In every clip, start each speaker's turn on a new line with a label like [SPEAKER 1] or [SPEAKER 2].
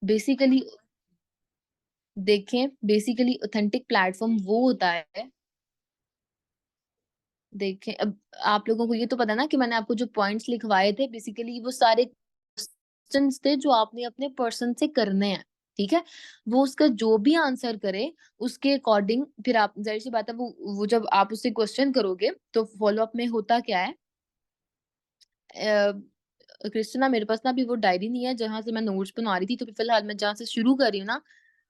[SPEAKER 1] Basically देखें, basically authentic platform वो होता है। देखें, अब आप लोगों को ये तो पता ना कि मैंने आपको जो पॉइंट्स लिखवाए थे, बेसिकली वो सारे क्वेश्चंस थे जो आपने अपने पर्सन से करने हैं। ठीक है, वो उसका जो भी आंसर करे उसके अकॉर्डिंग फिर आप, जाहिर सी बात है, वो जब आप उससे क्वेश्चन करोगे तो फॉलो अप में होता क्या है, क्रिस्टिना, मेरे पास ना अभी वो डायरी नहीं है जहां से मैं नोट्स बना रही थी, तो फिलहाल मैं जहां से शुरू कर रही हूँ ना,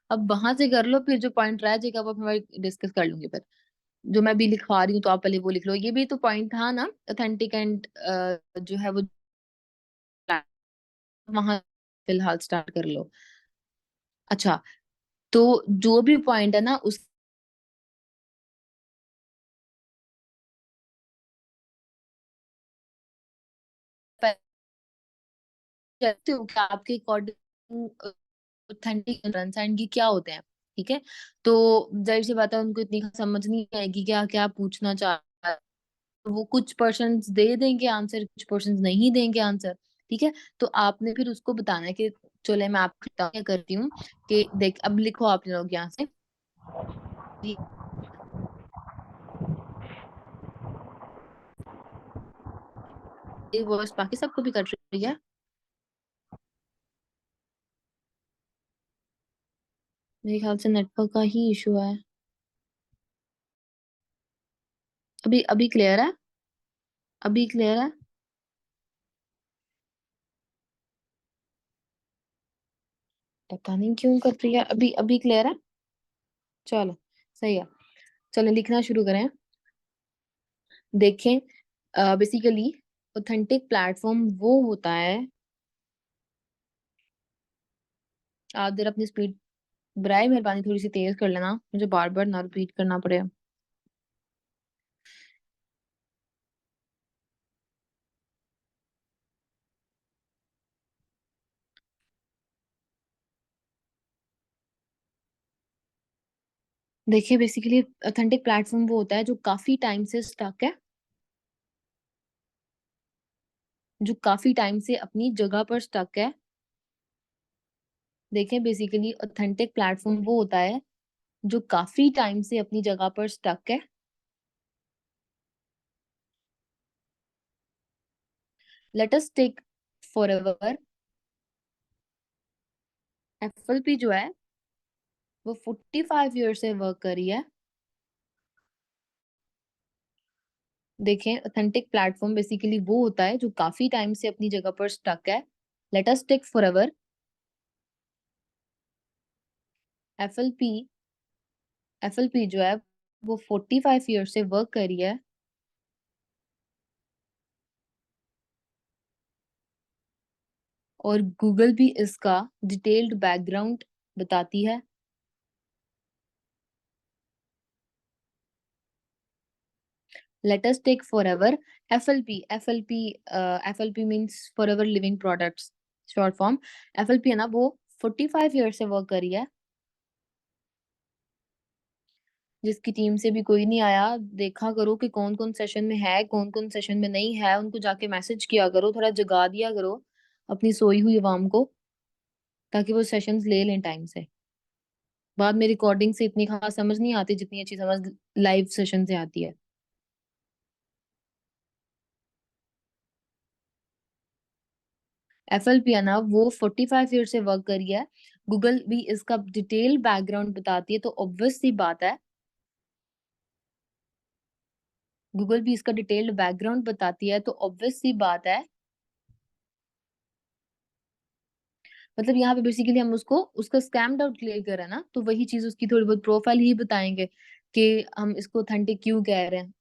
[SPEAKER 1] अब वहां से कर लो, फिर जो पॉइंट रह जाएगा वो मैं डिस्कस कर लूंगी फिर। जो मैं अभी लिखवा रही हूँ तो आप पहले वो लिख लो, ये भी तो पॉइंट था ना, ऑथेंटिक एंड जो है वो, वहां फिलहाल स्टार्ट कर लो। अच्छा, तो जो भी पॉइंट है ना उस पर जानते हो कि आपके अकॉर्डिंग ऑथेंटिक एंड ये क्या होते हैं। ठीक है, तो जाहिर सी बात है उनको इतनी समझ नहीं आएगी क्या क्या पूछना चाह रहा है, तो वो कुछ पर्सन्स दे देंगे आंसर, कुछ पर्सन्स नहीं देंगे आंसर। ठीक है, तो आपने फिर उसको बताना है कि चले मैं आपको क्या करती हूँ कि देख, अब लिखो आप लोग यहाँ से, ये वॉइस बाकी सबको भी कट रही है। मेरे ख्याल से नेटवर्क का ही इशू है। अभी अभी क्लियर है, अभी क्लियर है। पता नहीं क्यों कट रही है, अभी अभी क्लियर है। चलो, सही है। चलो लिखना शुरू करें। देखें, बेसिकली ऑथेंटिक प्लेटफॉर्म वो होता है, आप जरा अपनी स्पीड बराए मेहरबानी थोड़ी सी तेज कर लेना, मुझे बार बार ना रिपीट करना पड़े। देखिए, बेसिकली ऑथेंटिक प्लेटफॉर्म वो होता है जो काफी टाइम से स्टक है, जो काफी टाइम से अपनी जगह पर स्टक है। देखें, बेसिकली ऑथेंटिक प्लेटफॉर्म वो होता है जो काफी टाइम से अपनी जगह पर स्टक है। Let us take forever, FLP जो है वो 45 ईयर से वर्क कर रही है। देखें, ऑथेंटिक प्लेटफॉर्म बेसिकली वो होता है जो काफी टाइम से अपनी जगह पर स्टक है। Let us take forever, FLP, FLP जो है वो 45 ईयर से वर्क कर रही है। और गूगल भी इसका डिटेल्ड बैकग्राउंड बताती है। Let us take forever, FLP, FLP, FLP means forever living products, short form. FLP है ना, वो 45 ईयर से वर्क कर रही है। जिसकी टीम से भी कोई नहीं आया, देखा करो कि कौन कौन सेशन में है, कौन कौन सेशन में नहीं है, उनको जाके मैसेज किया करो, थोड़ा जगा दिया करो अपनी सोई हुई आवाम को, ताकि वो सेशंस ले लें टाइम से। बाद में रिकॉर्डिंग से इतनी खास समझ नहीं आती जितनी अच्छी समझ लाइव सेशन से आती है। एफएलपी है ना, वो 45 ईयर से वर्क करी है। गूगल भी इसका डिटेल बैकग्राउंड बताती है, तो ऑब्वियस सी बात है, गूगल भी इसका डिटेल्ड बैकग्राउंड बताती है, तो ऑब्वियस सी बात है, मतलब यहाँ पे बेसिकली हम उसको उसका स्कैम्ड आउट क्लियर कर रहे हैं ना, तो वही चीज उसकी थोड़ी बहुत प्रोफाइल ही बताएंगे कि हम इसको ऑथेंटिक क्यों कह रहे हैं।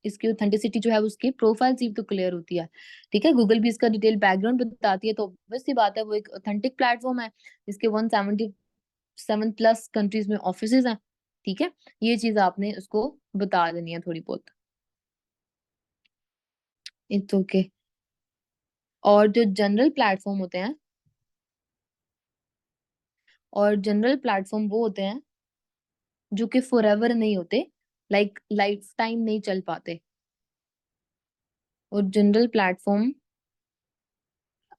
[SPEAKER 1] इसकी ऑथेंटिसिटी जो है उसकी प्रोफाइल से ही तो क्लियर होती है। ठीक है, गूगल भी इसका डिटेल बैकग्राउंड बताती है, तो ऑब्वियस सी बात है वो एक ऑथेंटिक प्लेटफॉर्म है, जिसके 177 प्लस कंट्रीज में ऑफिसेज हैं। ठीक है, ये चीज आपने उसको बता देनी है थोड़ी बहुत। It's okay. और जो जनरल प्लेटफॉर्म होते हैं, और जनरल प्लेटफॉर्म वो होते हैं जो कि फॉरएवर नहीं होते, लाइक लाइफ टाइम नहीं चल पाते। और जनरल प्लेटफॉर्म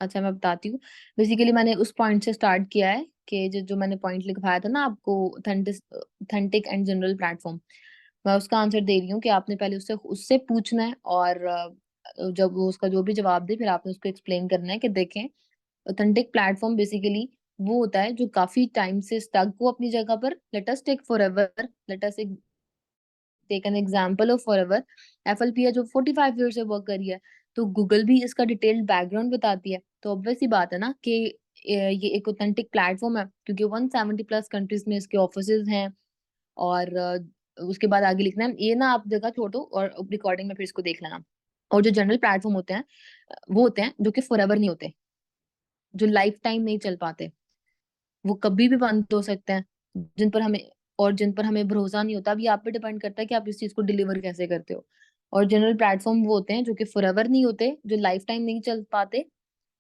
[SPEAKER 1] अच्छा मैं बताती हूँ। बेसिकली मैंने उस पॉइंट से स्टार्ट किया है कि जो जो मैंने पॉइंट लिखवाया था ना आपको, ऑथेंटिक एंड जनरल प्लेटफॉर्म, मैं उसका आंसर दे रही हूँ कि आपने पहले उससे उससे पूछना है, और जब वो उसका जो भी जवाब दे फिर आपने उसको एक्सप्लेन करना है कि देखें, ऑथेंटिक प्लेटफॉर्म बेसिकली वो होता है जो काफी टाइम से स्टक हो अपनी जगह पर। Let us take forever, let us take an example of forever. FLP है जो 45 ईयर से वर्क करी है, तो गूगल भी इसका डिटेल्ड बैकग्राउंड बताती है। तो ऑब्वियस सी बात है ना कि ये एक ऑथेंटिक प्लेटफॉर्म है, क्योंकि 170 प्लस कंट्रीज में इसके ऑफिसेज हैं। और उसके बाद आगे लिखना है, ये ना आप जगह छोड़ो और रिकॉर्डिंग में फिर इसको देख लेना। और जो जनरल प्लेटफॉर्म होते हैं, वो होते हैं जो कि फॉरएवर नहीं होते, जो लाइफ टाइम नहीं चल पाते, वो कभी भी बंद हो सकते हैं, जिन पर हमें भरोसा नहीं होता। अभी आप पे डिपेंड करता है कि आप इस चीज को डिलीवर कैसे करते हो। और जनरल प्लेटफॉर्म वो होते हैं जो कि फॉरएवर नहीं होते, जो लाइफ टाइम नहीं चल पाते,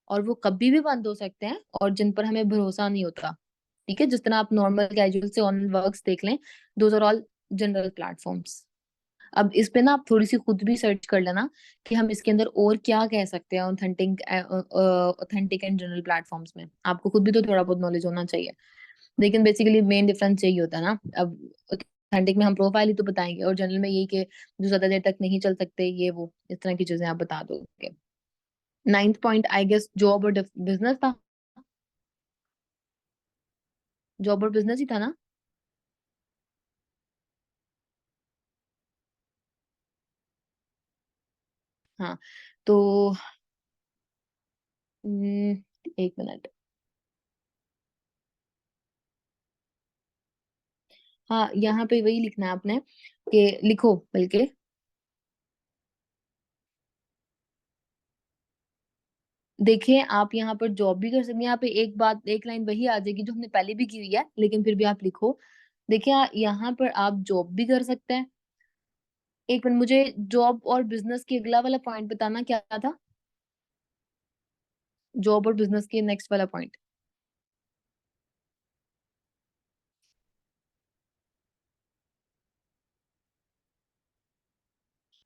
[SPEAKER 1] और वो कभी भी बंद हो सकते हैं, और जिन पर हमें भरोसा नहीं होता। ठीक है, जिस तरह आप नॉर्मल कैजुअल से ऑन वर्क्स देख लें, those are all general platforms. अब इस पे ना आप थोड़ी सी खुद भी सर्च कर लेना कि हम इसके अंदर और क्या कह सकते हैं ऑथेंटिक एंड जनरल प्लेटफॉर्म्स में। आपको खुद भी तो थोड़ा बहुत नॉलेज होना चाहिए। लेकिन बेसिकली मेन डिफरेंस यही होता है ना। अब ऑथेंटिक में हम प्रोफाइल ही तो बताएंगे, और जनरल में यही कि जो ज्यादा देर तक नहीं चल सकते, ये वो इस तरह की चीजें आप बता दोगे। Ninth point I guess job और बिजनेस था। जॉब और बिजनेस ही था ना। हाँ, तो एक मिनट। हाँ, यहाँ पे वही लिखना है आपने, कि लिखो बल्कि, देखिए आप यहाँ पर जॉब भी कर सकते हैं। यहाँ पे एक बात, एक लाइन वही आ जाएगी जो हमने पहले भी की हुई है, लेकिन फिर भी आप लिखो। देखिए यहाँ पर आप जॉब भी कर सकते हैं। एक मिनट, मुझे जॉब और बिजनेस की अगला वाला पॉइंट बताना क्या था। जॉब और बिजनेस के नेक्स्ट वाला पॉइंट।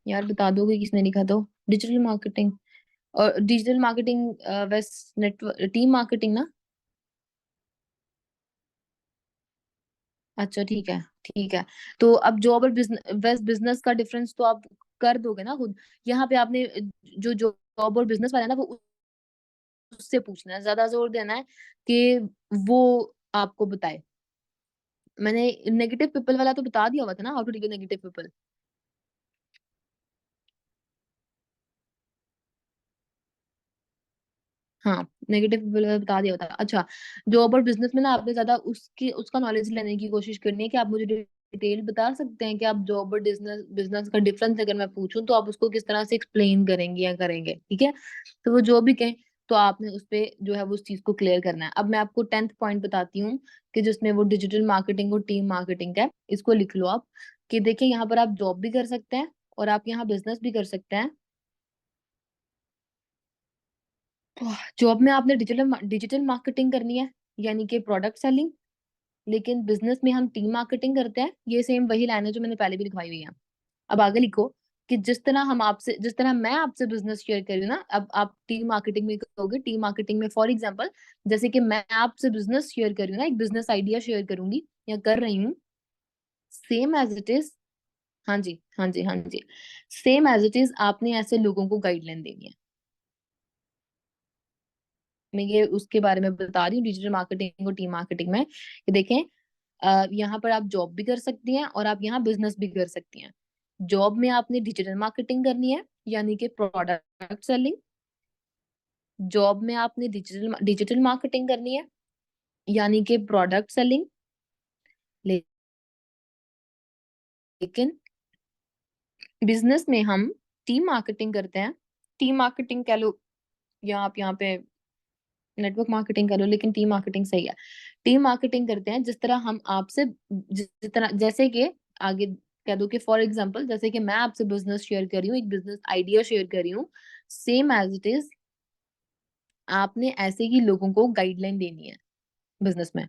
[SPEAKER 1] यार बता दोगे किसने लिखा तो। डिजिटल मार्केटिंग, और डिजिटल मार्केटिंग वेस्ट नेटवर्क टीम मार्केटिंग ना। अच्छा ठीक है, ठीक है। तो अब जॉब और बिजनेस बिजनेस का डिफरेंस तो आप कर दोगे ना खुद। यहाँ पे आपने जो जॉब और बिजनेस वाला है ना, वो उससे पूछना है, ज्यादा जोर देना है कि वो आपको बताए। मैंने नेगेटिव पीपल वाला तो बता दिया हुआ था ना, how to deal with negative people. हाँ, नेगेटिव पीपल वाला बता दिया हुआ था। अच्छा, जॉब और बिजनेस में ना आपने ज्यादा उसकी उसका नॉलेज लेने की कोशिश करनी है, कि आप मुझे डिटेल बता सकते हैं कि आप जॉब और बिजनेस बिजनेस का डिफरेंस अगर मैं पूछूं तो आप उसको किस तरह से एक्सप्लेन करेंगे या करेंगे। ठीक है, तो वो जो भी कहें, तो आपने उस पे जो है वो उस चीज को क्लियर करना है। अब मैं आपको 10th पॉइंट बताती हूँ, कि जिसमें वो डिजिटल मार्केटिंग और टीम मार्केटिंग है। इसको लिख लो आप, कि देखिए यहाँ पर आप जॉब भी कर सकते हैं और आप यहाँ बिजनेस भी कर सकते हैं। जॉब में आपने डिजिटल डिजिटल मार्केटिंग करनी है, यानी कि प्रोडक्ट सेलिंग। लेकिन बिजनेस में हम टीम मार्केटिंग करते हैं। ये सेम वही लाइन है जो मैंने पहले भी लिखवाई हुई है। अब आगे लिखो, कि जिस तरह मैं आपसे बिजनेस शेयर कर रही हूँ ना, अब आप टीम मार्केटिंग में करोगे। टीम मार्केटिंग में फॉर एग्जांपल, जैसे कि मैं आपसे बिजनेस शेयर कर रही हूँ ना, एक बिजनेस आइडिया शेयर करूंगी या कर रही हूँ, सेम एज इट इज। हाँ जी, हाँ जी, हाँ जी, सेम एज इट इज आपने ऐसे लोगों को गाइडलाइन देनी है। मैं ये उसके बारे में बता रही हूँ, डिजिटल मार्केटिंग और टीम मार्केटिंग में, कि देखें, यहाँ पर आप जॉब भी कर सकती हैं और आप यहाँ बिजनेस भी कर सकती हैं। जॉब में आपने डिजिटल मार्केटिंग करनी है, यानी कि प्रोडक्ट सेलिंग। जॉब में आपने डिजिटल डिजिटल मार्केटिंग करनी है, यानी कि प्रोडक्ट सेलिंग। लेकिन बिजनेस में हम टीम मार्केटिंग करते हैं। टीम मार्केटिंग कह लो, या आप यहाँ पे नेटवर्क मार्केटिंग करो, लेकिन टीम मार्केटिंग सही है। टीम मार्केटिंग करते हैं जिस तरह हम आपसे, जिस तरह जैसे कि आगे कह दो कि फॉर एग्जांपल, जैसे कि मैं आपसे बिजनेस शेयर कर रही हूँ, एक बिजनेस आइडिया शेयर कर रही हूँ, सेम एज इट इज आपने ऐसे ही लोगों को गाइडलाइन देनी है बिजनेस में।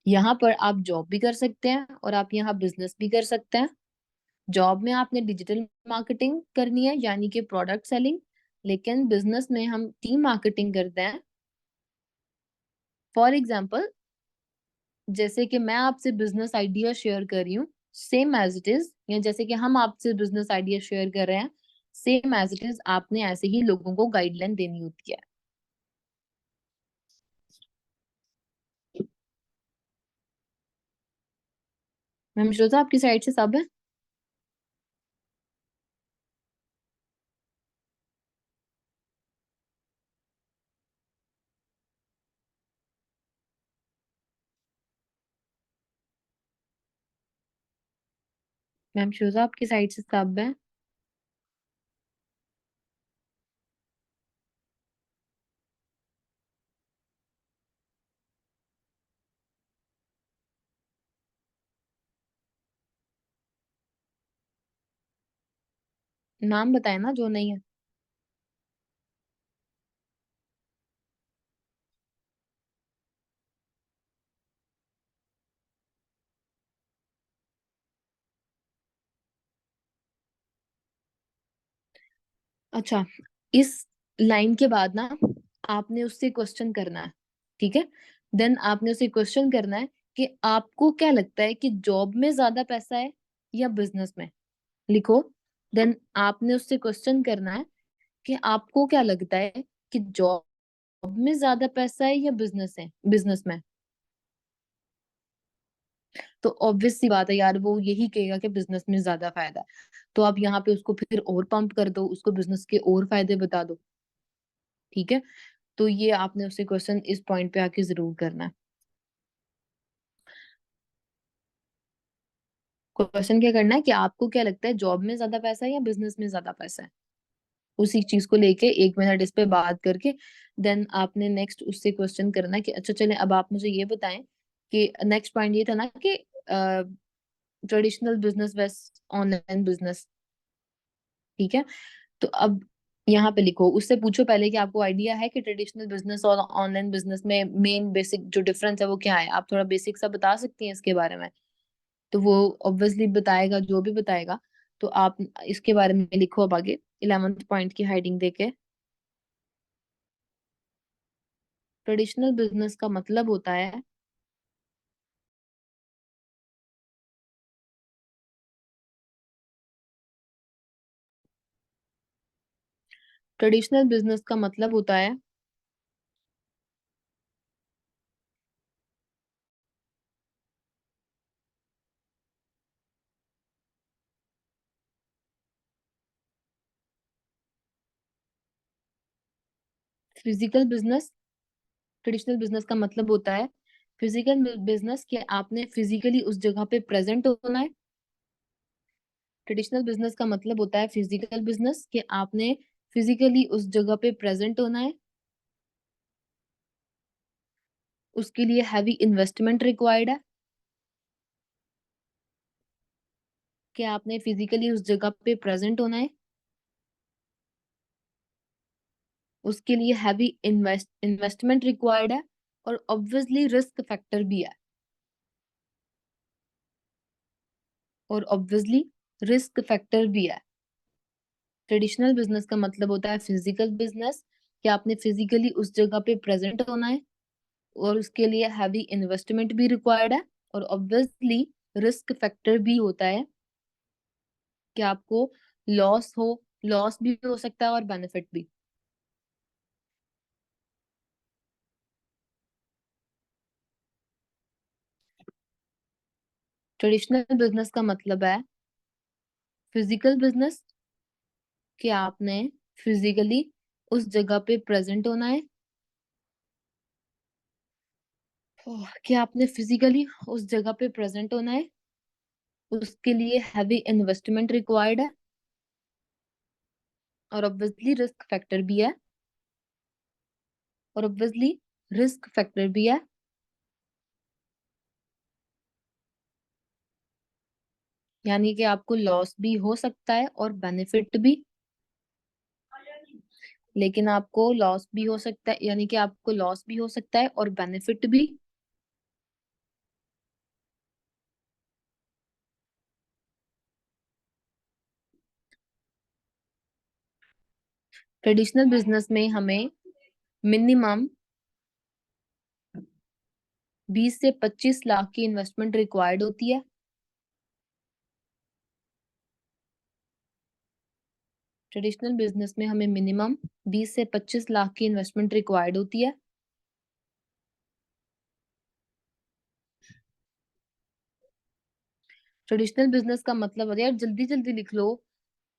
[SPEAKER 1] यहाँ पर आप जॉब भी कर सकते हैं और आप यहाँ बिजनेस भी कर सकते हैं। जॉब में आपने डिजिटल मार्केटिंग करनी है यानी कि प्रोडक्ट सेलिंग, लेकिन बिजनेस में हम टीम मार्केटिंग करते हैं। फॉर एग्जाम्पल, जैसे कि मैं आपसे बिजनेस आइडिया शेयर कर रही हूँ, सेम एज इट इज, या जैसे कि हम आपसे बिजनेस आइडिया शेयर कर रहे हैं, सेम एज इट इज आपने ऐसे ही लोगों को गाइडलाइन देनी होती है। मैम श्रोता, आपकी साइड से सब है? मैम श्रोता, आपकी साइड से सब है? नाम बताए ना जो नहीं है। अच्छा, इस लाइन के बाद ना आपने उससे क्वेश्चन करना है, ठीक है? देन आपने उससे क्वेश्चन करना है कि आपको क्या लगता है कि जॉब में ज्यादा पैसा है या बिजनेस में। लिखो। देन आपने उससे क्वेश्चन करना है कि आपको क्या लगता है कि जॉब में ज्यादा पैसा है या बिजनेस में। तो ऑब्वियस सी बात है यार, वो यही कहेगा कि बिजनेस में ज्यादा फायदा है। तो आप यहाँ पे उसको फिर और पंप कर दो, उसको बिजनेस के और फायदे बता दो। ठीक है? तो ये आपने उससे क्वेश्चन इस पॉइंट पे आके जरूर करना है। क्वेश्चन क्या करना है कि आपको क्या लगता है, जॉब में ज्यादा पैसा है या बिजनेस में ज्यादा पैसा है। उसी चीज को लेके 1 मिनट इस पे बात करके देन आपने नेक्स्ट उससे क्वेश्चन करना है कि अच्छा चले, अब आप मुझे ये बताएं कि नेक्स्ट पॉइंट ये था ना कि ट्रेडिशनल बिजनेस वेस्ट ऑनलाइन बिजनेस। ठीक है? तो अब यहाँ पे लिखो, उससे पूछो पहले कि आपको आइडिया है कि ट्रेडिशनल बिजनेस और ऑनलाइन बिजनेस में मेन बेसिक जो डिफरेंस है वो क्या है। आप थोड़ा बेसिक सा बता सकती हैं इसके बारे में। तो वो ऑब्वियसली बताएगा, जो भी बताएगा। तो आप इसके बारे में लिखो अब आगे, 11th पॉइंट की हेडिंग देके। ट्रेडिशनल बिजनेस का मतलब होता है, ट्रेडिशनल बिजनेस का मतलब होता है फिजिकल बिजनेस। ट्रेडिशनल बिजनेस का मतलब होता है फिजिकल बिजनेस, कि आपने फिजिकली उस जगह पे प्रेजेंट होना है। ट्रेडिशनल बिजनेस का मतलब होता है फिजिकल बिजनेस, कि आपने फिजिकली उस जगह पे प्रेजेंट होना है। उसके लिए हैवी इन्वेस्टमेंट रिक्वायर्ड है, कि आपने फिजिकली उस जगह पे प्रेजेंट होना है। उसके लिए हैवी इन्वेस्टमेंट रिक्वायर्ड है, और ऑब्वियसली रिस्क फैक्टर भी है। और ऑब्वियसली रिस्क फैक्टर भी है। ट्रेडिशनल बिजनेस का मतलब होता है फिजिकल बिजनेस, कि आपने फिजिकली उस जगह पे प्रेजेंट होना है, और उसके लिए हैवी इन्वेस्टमेंट भी रिक्वायर्ड है, और ऑब्वियसली रिस्क फैक्टर भी होता है, कि आपको लॉस हो लॉस भी हो सकता है और बेनिफिट भी। ट्रेडिशनल बिजनेस का मतलब है फिजिकल बिजनेस, कि आपने फिजिकली उस जगह पे प्रेजेंट होना है, कि आपने फिजिकली उस जगह पे प्रेजेंट होना है। उसके लिए हैवी इन्वेस्टमेंट रिक्वायर्ड है, और ऑब्वियसली रिस्क फैक्टर भी है। और ऑब्वियसली रिस्क फैक्टर भी है, यानी कि आपको लॉस भी हो सकता है और बेनिफिट भी। लेकिन आपको लॉस भी हो सकता है, यानी कि आपको लॉस भी हो सकता है और बेनिफिट भी। ट्रेडिशनल बिजनेस में हमें मिनिमम 20 से 25 लाख की इन्वेस्टमेंट रिक्वायर्ड होती है। ट्रेडिशनल बिजनेस में हमें मिनिमम 20 से 25 लाख की इन्वेस्टमेंट रिक्वायर्ड होती है। ट्रेडिशनल बिजनेस का मतलब होता है, यार जल्दी जल्दी लिख लो।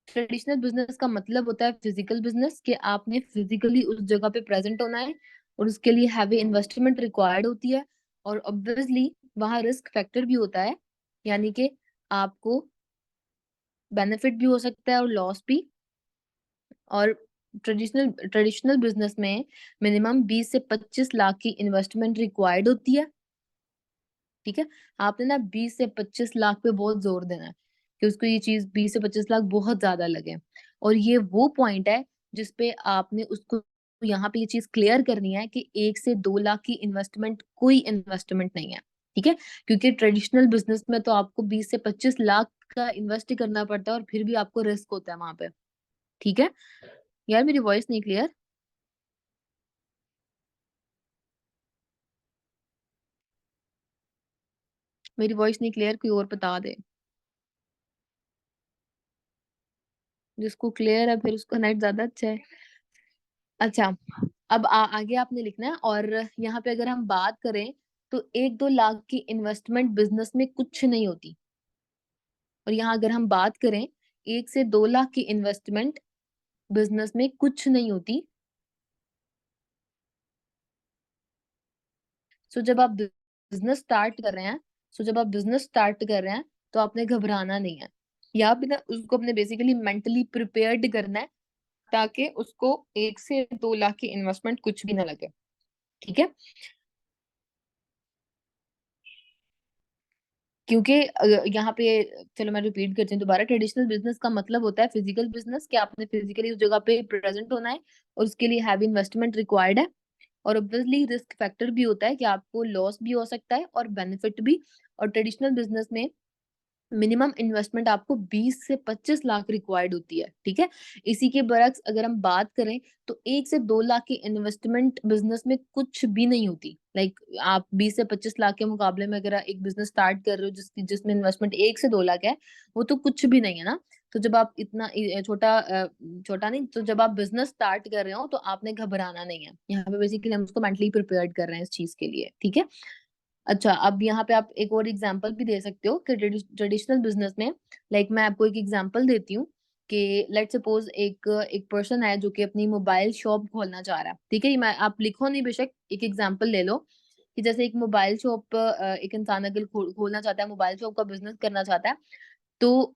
[SPEAKER 1] ट्रेडिशनल बिजनेस का मतलब होता है फिजिकल बिजनेस, कि आपने फिजिकली उस जगह पे प्रेजेंट होना है और उसके लिए हैवी इन्वेस्टमेंट रिक्वायर्ड होती है। और ऑब्वियसली वहाँ रिस्क फैक्टर भी होता है, यानी कि आपको बेनिफिट भी हो सकता है और लॉस भी। और ट्रेडिशनल ट्रेडिशनल बिजनेस में मिनिमम 20 से 25 लाख की इन्वेस्टमेंट रिक्वायर्ड होती है। ठीक है, आपने ना 20 से 25 लाख पे बहुत जोर देना है कि उसको ये चीज 20 से 25 लाख बहुत ज्यादा लगे। और ये वो पॉइंट है जिसपे आपने उसको यहाँ पे ये चीज क्लियर करनी है कि 1 से 2 लाख की इन्वेस्टमेंट कोई इन्वेस्टमेंट नहीं है। ठीक है, क्योंकि ट्रेडिशनल बिजनेस में तो आपको 20 से 25 लाख का इन्वेस्ट ही करना पड़ता है और फिर भी आपको रिस्क होता है वहां पे। ठीक है, यार मेरी वॉइस नहीं क्लियर? मेरी वॉइस नहीं क्लियर, कोई और बता दे। जिसको क्लियर है फिर उसका नेट ज्यादा अच्छा है। अच्छा, अब आगे आपने लिखना है। और यहाँ पे अगर हम बात करें तो 1-2 लाख की इन्वेस्टमेंट बिजनेस में कुछ नहीं होती। और यहाँ अगर हम बात करें 1 से 2 लाख की इन्वेस्टमेंट बिजनेस में कुछ नहीं होती। सो जब आप बिजनेस स्टार्ट कर रहे हैं सो जब आप बिजनेस स्टार्ट कर रहे हैं तो आपने घबराना नहीं है। या भी ना उसको अपने बेसिकली मेंटली प्रिपेयर्ड करना है, ताकि उसको 1 से 2 लाख की इन्वेस्टमेंट कुछ भी ना लगे। ठीक है, क्योंकि यहाँ पे, चलो मैं रिपीट करती हूँ दोबारा। ट्रेडिशनल बिजनेस का मतलब होता है फिजिकल बिजनेस, कि आपने फिजिकली उस जगह पे प्रेजेंट होना है और उसके लिए हैवी इन्वेस्टमेंट रिक्वायर्ड है। और ऑब्वियसली रिस्क फैक्टर भी होता है कि आपको लॉस भी हो सकता है और बेनिफिट भी। और ट्रेडिशनल बिजनेस में मिनिमम इन्वेस्टमेंट आपको 20 से 25 लाख रिक्वायर्ड होती है। ठीक है, इसी के बरक्स अगर हम बात करें तो 1 से 2 लाख की इन्वेस्टमेंट बिजनेस में कुछ भी नहीं होती। लाइक आप 20 से 25 लाख के मुकाबले में अगर एक बिजनेस स्टार्ट कर रहे हो जिसमें इन्वेस्टमेंट 1 से 2 लाख है, वो तो कुछ भी नहीं है ना। तो जब आप इतना छोटा नहीं, तो जब आप बिजनेस स्टार्ट कर रहे हो तो आपने घबराना नहीं है। यहाँ पे बेसिकली हम उसको मेंटली प्रिपेयर्ड कर रहे हैं इस चीज के लिए। ठीक है, अच्छा अब यहाँ पे आप एक और एग्जांपल भी दे सकते हो कि ट्रेडिशनल बिजनेस में, लाइक मैं आपको एक एग्जांपल देती हूँ कि लेट सपोज एक एक पर्सन है जो कि अपनी मोबाइल शॉप खोलना चाह रहा है। ठीक है, ये मैं आप लिखो नहीं, बेशक एक एग्जांपल ले लो कि जैसे एक मोबाइल शॉप एक इंसान अगर खोलना चाहता है, मोबाइल शॉप का बिजनेस करना चाहता है, तो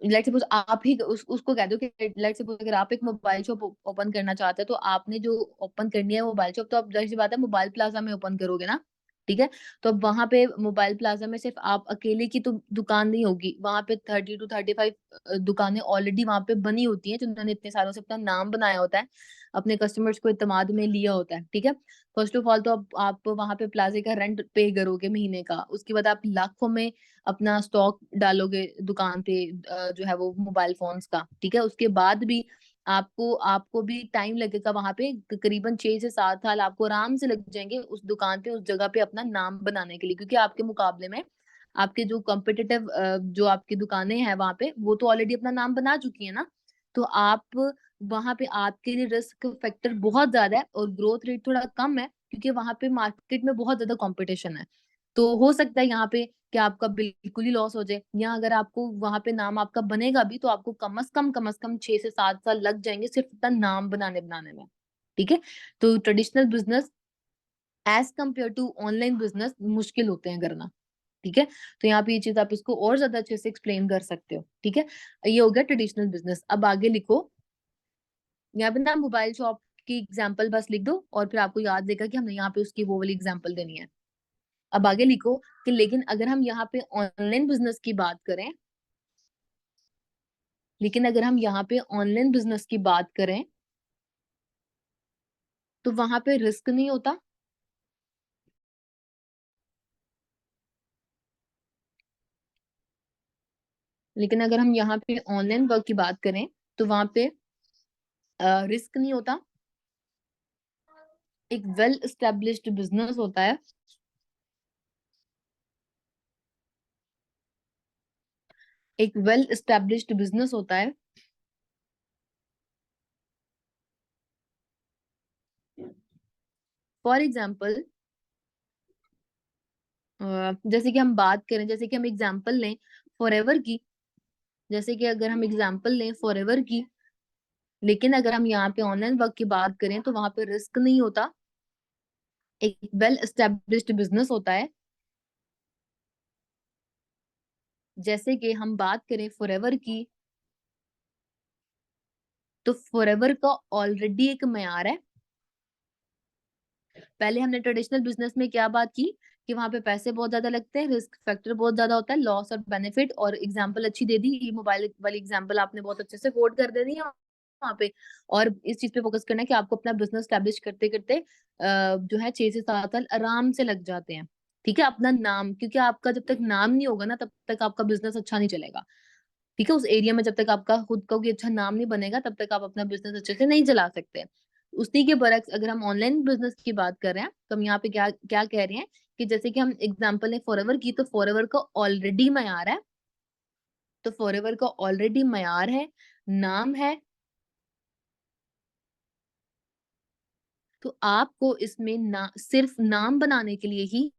[SPEAKER 1] लेट सपोज आप ही उसको कह दो कि लेट सपोज अगर आप एक मोबाइल शॉप ओपन करना चाहते हैं, तो आपने जो ओपन करनी है मोबाइल शॉप, तो आप जाहिर सी बात है मोबाइल प्लाजा में ओपन करोगे ना। ठीक है, तो अब वहां पे मोबाइल प्लाजा में सिर्फ आप अकेले की तो दुकान नहीं होगी, वहां पे 30 to 35 दुकानें ऑलरेडी वहां पे बनी होती हैं, जिन्होंने इतने सालों से अपना नाम बनाया होता है, अपने कस्टमर्स को इत्तेमाद में लिया होता है। ठीक है, फर्स्ट ऑफ ऑल तो आप वहां पे प्लाजे का रेंट पे करोगे महीने का, उसके बाद आप लाखों में अपना स्टॉक डालोगे दुकान पे, जो है वो मोबाइल फोन्स का। ठीक है, उसके बाद भी आपको आपको भी टाइम लगेगा वहां पे, करीबन 6 से 7 साल आपको आराम से लग जाएंगे उस दुकान पे, उस जगह पे अपना नाम बनाने के लिए, क्योंकि आपके मुकाबले में आपके जो कॉम्पिटिटिव जो आपकी दुकानें हैं वहां पे, वो तो ऑलरेडी अपना नाम बना चुकी है ना। तो आप वहां पे आपके लिए रिस्क फैक्टर बहुत ज्यादा है और ग्रोथ रेट थोड़ा कम है, क्योंकि वहां पे मार्केट में बहुत ज्यादा कंपटीशन है। तो हो सकता है यहाँ पे कि आपका बिल्कुल ही लॉस हो जाए, या अगर आपको वहां पे नाम आपका बनेगा भी तो आपको कम से कम 6 से 7 साल लग जाएंगे सिर्फ अपना नाम बनाने बनाने में। ठीक है, तो traditional business as compared to online business मुश्किल होते हैं करना। ठीक है, तो यहाँ पे ये चीज आप इसको और ज्यादा अच्छे से एक्सप्लेन कर सकते हो। ठीक है, ये हो गया ट्रेडिशनल बिजनेस। अब आगे लिखो, यहाँ पे ना मोबाइल शॉप की एग्जाम्पल बस लिख दो और फिर आपको याद देगा कि हमने यहाँ पे उसकी वो वाली एग्जाम्पल देनी है। अब आगे लिखो कि लेकिन अगर हम यहाँ पे ऑनलाइन बिजनेस की बात करें, लेकिन अगर हम यहाँ पे ऑनलाइन बिजनेस की बात करें तो वहां पे रिस्क नहीं होता। लेकिन अगर हम यहाँ पे ऑनलाइन वर्क की बात करें तो वहां पे रिस्क नहीं होता, एक वेल एस्टेब्लिश्ड बिजनेस होता है, एक वेल एस्टेब्लिश्ड बिजनेस होता है। फॉर एग्जाम्पल, जैसे कि हम बात करें, जैसे कि हम एग्जाम्पल लें फॉरएवर की, जैसे कि अगर हम एग्जाम्पल लें फॉरएवर की, लेकिन अगर हम यहाँ पे ऑनलाइन वर्क की बात करें तो वहां पे रिस्क नहीं होता, एक वेल एस्टेब्लिश्ड बिजनेस होता है। जैसे कि हम बात करें फॉरएवर की, तो फॉरएवर का ऑलरेडी एक मयार है। पहले हमने ट्रेडिशनल बिजनेस में क्या बात की कि वहां पे पैसे बहुत ज्यादा लगते हैं, रिस्क फैक्टर बहुत ज्यादा होता है, लॉस और बेनिफिट, और एग्जांपल अच्छी दे दी, ये मोबाइल वाली एग्जांपल आपने बहुत अच्छे से कोट कर दे दी है वहां पे। और इस चीज पे फोकस करना है कि आपको अपना बिजनेस स्टैब्लिश करते करते जो है 6 से 7 साल आराम से लग जाते हैं। ठीक है, अपना नाम, क्योंकि आपका जब तक नाम नहीं होगा ना तब तक आपका बिजनेस अच्छा नहीं चलेगा। ठीक है, उस एरिया में जब तक आपका खुद का कोई अच्छा नाम नहीं बनेगा तब तक आप अपना बिजनेस अच्छे से नहीं चला सकते। उसी के बरक्स अगर हम ऑनलाइन बिजनेस की बात कर रहे हैं तो हम यहाँ पे क्या क्या कह रहे हैं कि जैसे कि हम एग्जांपल है फॉरएवर की, तो फॉरएवर का ऑलरेडी मयार है, तो फॉरएवर का ऑलरेडी मयार है, नाम है, तो आपको इसमें ना सिर्फ नाम बनाने के लिए ही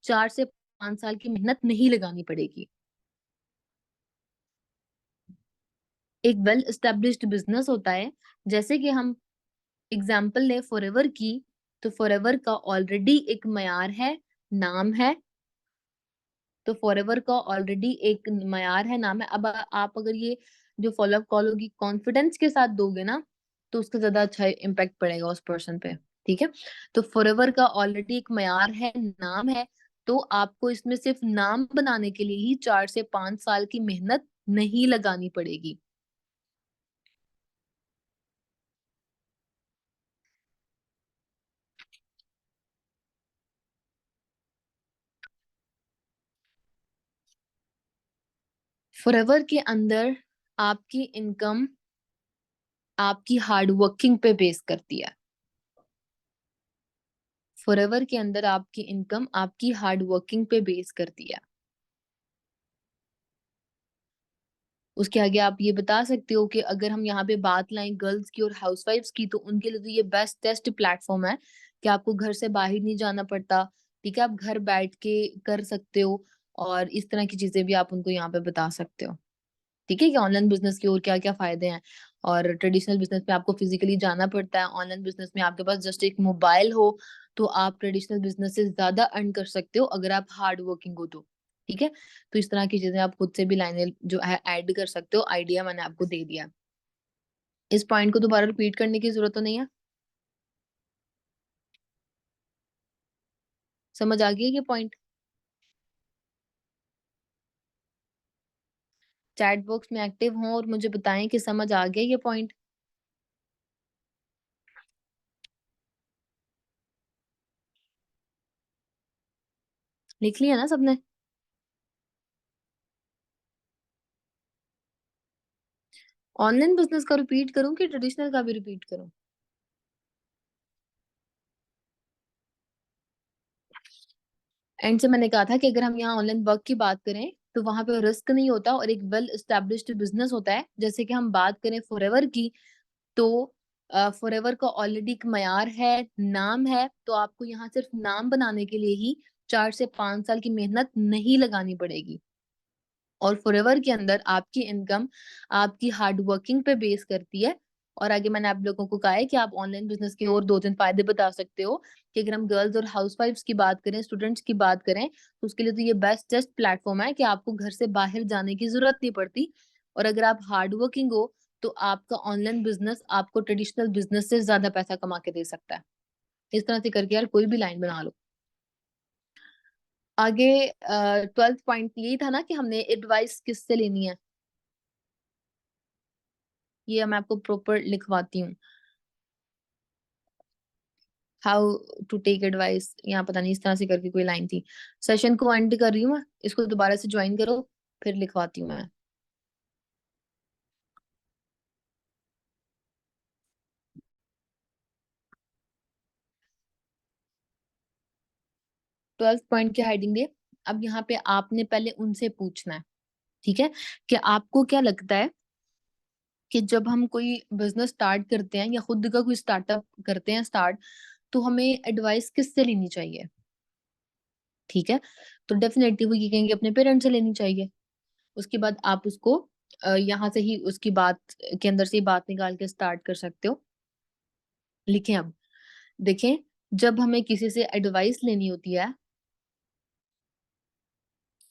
[SPEAKER 1] 4 से 5 साल की मेहनत नहीं लगानी पड़ेगी। एक वेल एस्टेब्लिश्ड बिजनेस होता है, जैसे कि हम एग्जाम्पल ले फॉरएवर की, तो फॉरएवर का ऑलरेडी एक मयार है, नाम है, तो फॉरएवर का ऑलरेडी एक मयार है, नाम है। अब आप अगर ये जो फॉलोअप कॉल होगी कॉन्फिडेंस के साथ दोगे ना तो उसका ज्यादा अच्छा इम्पैक्ट पड़ेगा उस पर्सन पे। ठीक है, तो फॉरएवर का ऑलरेडी एक मयार है, नाम है, तो आपको इसमें सिर्फ नाम बनाने के लिए ही 4 से 5 साल की मेहनत नहीं लगानी पड़ेगी। फॉरएवर के अंदर आपकी इनकम आपकी हार्ड वर्किंग पे बेस करती है। फॉरएवर के अंदर आपकी इनकम आपकी हार्ड वर्किंग पे बेस करती है। उसके आगे आप ये बता सकते हो कि अगर हम यहाँ पे बात लाएं गर्ल्स की और हाउसवाइफ्स की, तो उनके लिए तो ये बेस्ट प्लेटफॉर्म है कि आपको घर से बाहर नहीं जाना पड़ता। ठीक है, आप घर बैठ के कर सकते हो, और इस तरह की चीजें भी आप उनको यहाँ पे बता सकते हो। ठीक है, कि ऑनलाइन बिजनेस के और क्या क्या फायदे हैं। और ट्रेडिशनल बिजनेस में आपको फिजिकली जाना पड़ता है, ऑनलाइन बिजनेस में आपके पास जस्ट एक मोबाइल हो तो आप ट्रेडिशनल बिजनेस से ज्यादा अर्न कर सकते हो अगर आप हार्ड वर्किंग हो तो। ठीक है, तो इस तरह की चीजें आप खुद से भी लाइनें जो है ऐड कर सकते हो, आइडिया मैंने आपको दे दिया। इस पॉइंट को दोबारा रिपीट करने की जरूरत तो नहीं है, समझ आ गई है ये पॉइंट? चैट बॉक्स में एक्टिव हो और मुझे बताएं कि समझ आ गया ये पॉइंट। लिख लिया ना सबने? ऑनलाइन बिजनेस का रिपीट करूं कि ट्रेडिशनल का भी रिपीट करूं? एंड से मैंने कहा था कि अगर हम यहाँ ऑनलाइन वर्क की बात करें तो वहां पे रिस्क नहीं होता और एक वेल एस्टेब्लिश्ड बिजनेस होता है। जैसे कि हम बात करें फॉरएवर की, तो फॉरएवर का ऑलरेडी एक मयार है, नाम है, तो आपको यहाँ सिर्फ नाम बनाने के लिए ही 4 से 5 साल की मेहनत नहीं लगानी पड़ेगी। और फॉरएवर के अंदर आपकी इनकम आपकी हार्ड वर्किंग पे बेस करती है। और आगे मैंने आप लोगों को कहा है कि आप ऑनलाइन बिजनेस के और 2 3 फायदे बता सकते हो, कि अगर हम गर्ल्स और हाउसवाइफ्स की बात करें, स्टूडेंट्स की बात करें, तो उसके लिए तो ये बेस्ट प्लेटफॉर्म है कि आपको घर से बाहर जाने की जरूरत नहीं पड़ती। और अगर आप हार्ड वर्किंग हो तो आपका ऑनलाइन बिजनेस आपको ट्रेडिशनल बिजनेस से ज्यादा पैसा कमा के दे सकता है। इस तरह से करके यार कोई भी लाइन बना लो। आगे 12th पॉइंट यही था ना कि हमने एडवाइस किससे लेनी है, ये मैं आपको प्रॉपर लिखवाती हूँ। हाउ टू टेक एडवाइस, यहाँ पता नहीं इस तरह से करके कोई लाइन थी। सेशन को एंड कर रही हूँ मैं, इसको दोबारा से ज्वाइन करो, फिर लिखवाती हूँ मैं। 12th पॉइंट की हेडिंग है। अब यहाँ पे आपने पहले उनसे पूछना है, ठीक है, कि आपको क्या लगता है कि जब हम कोई बिजनेस स्टार्ट करते हैं या खुद का कोई स्टार्टअप करते हैं स्टार्ट, तो हमें एडवाइस किससे लेनी चाहिए। ठीक है, तो डेफिनेटली वो ये कहेंगे अपने पेरेंट्स से लेनी चाहिए। उसके बाद आप उसको यहाँ से ही उसकी बात के अंदर से ही बात निकाल के स्टार्ट कर सकते हो। लिखें अब, देखें, जब हमें किसी से एडवाइस लेनी होती है,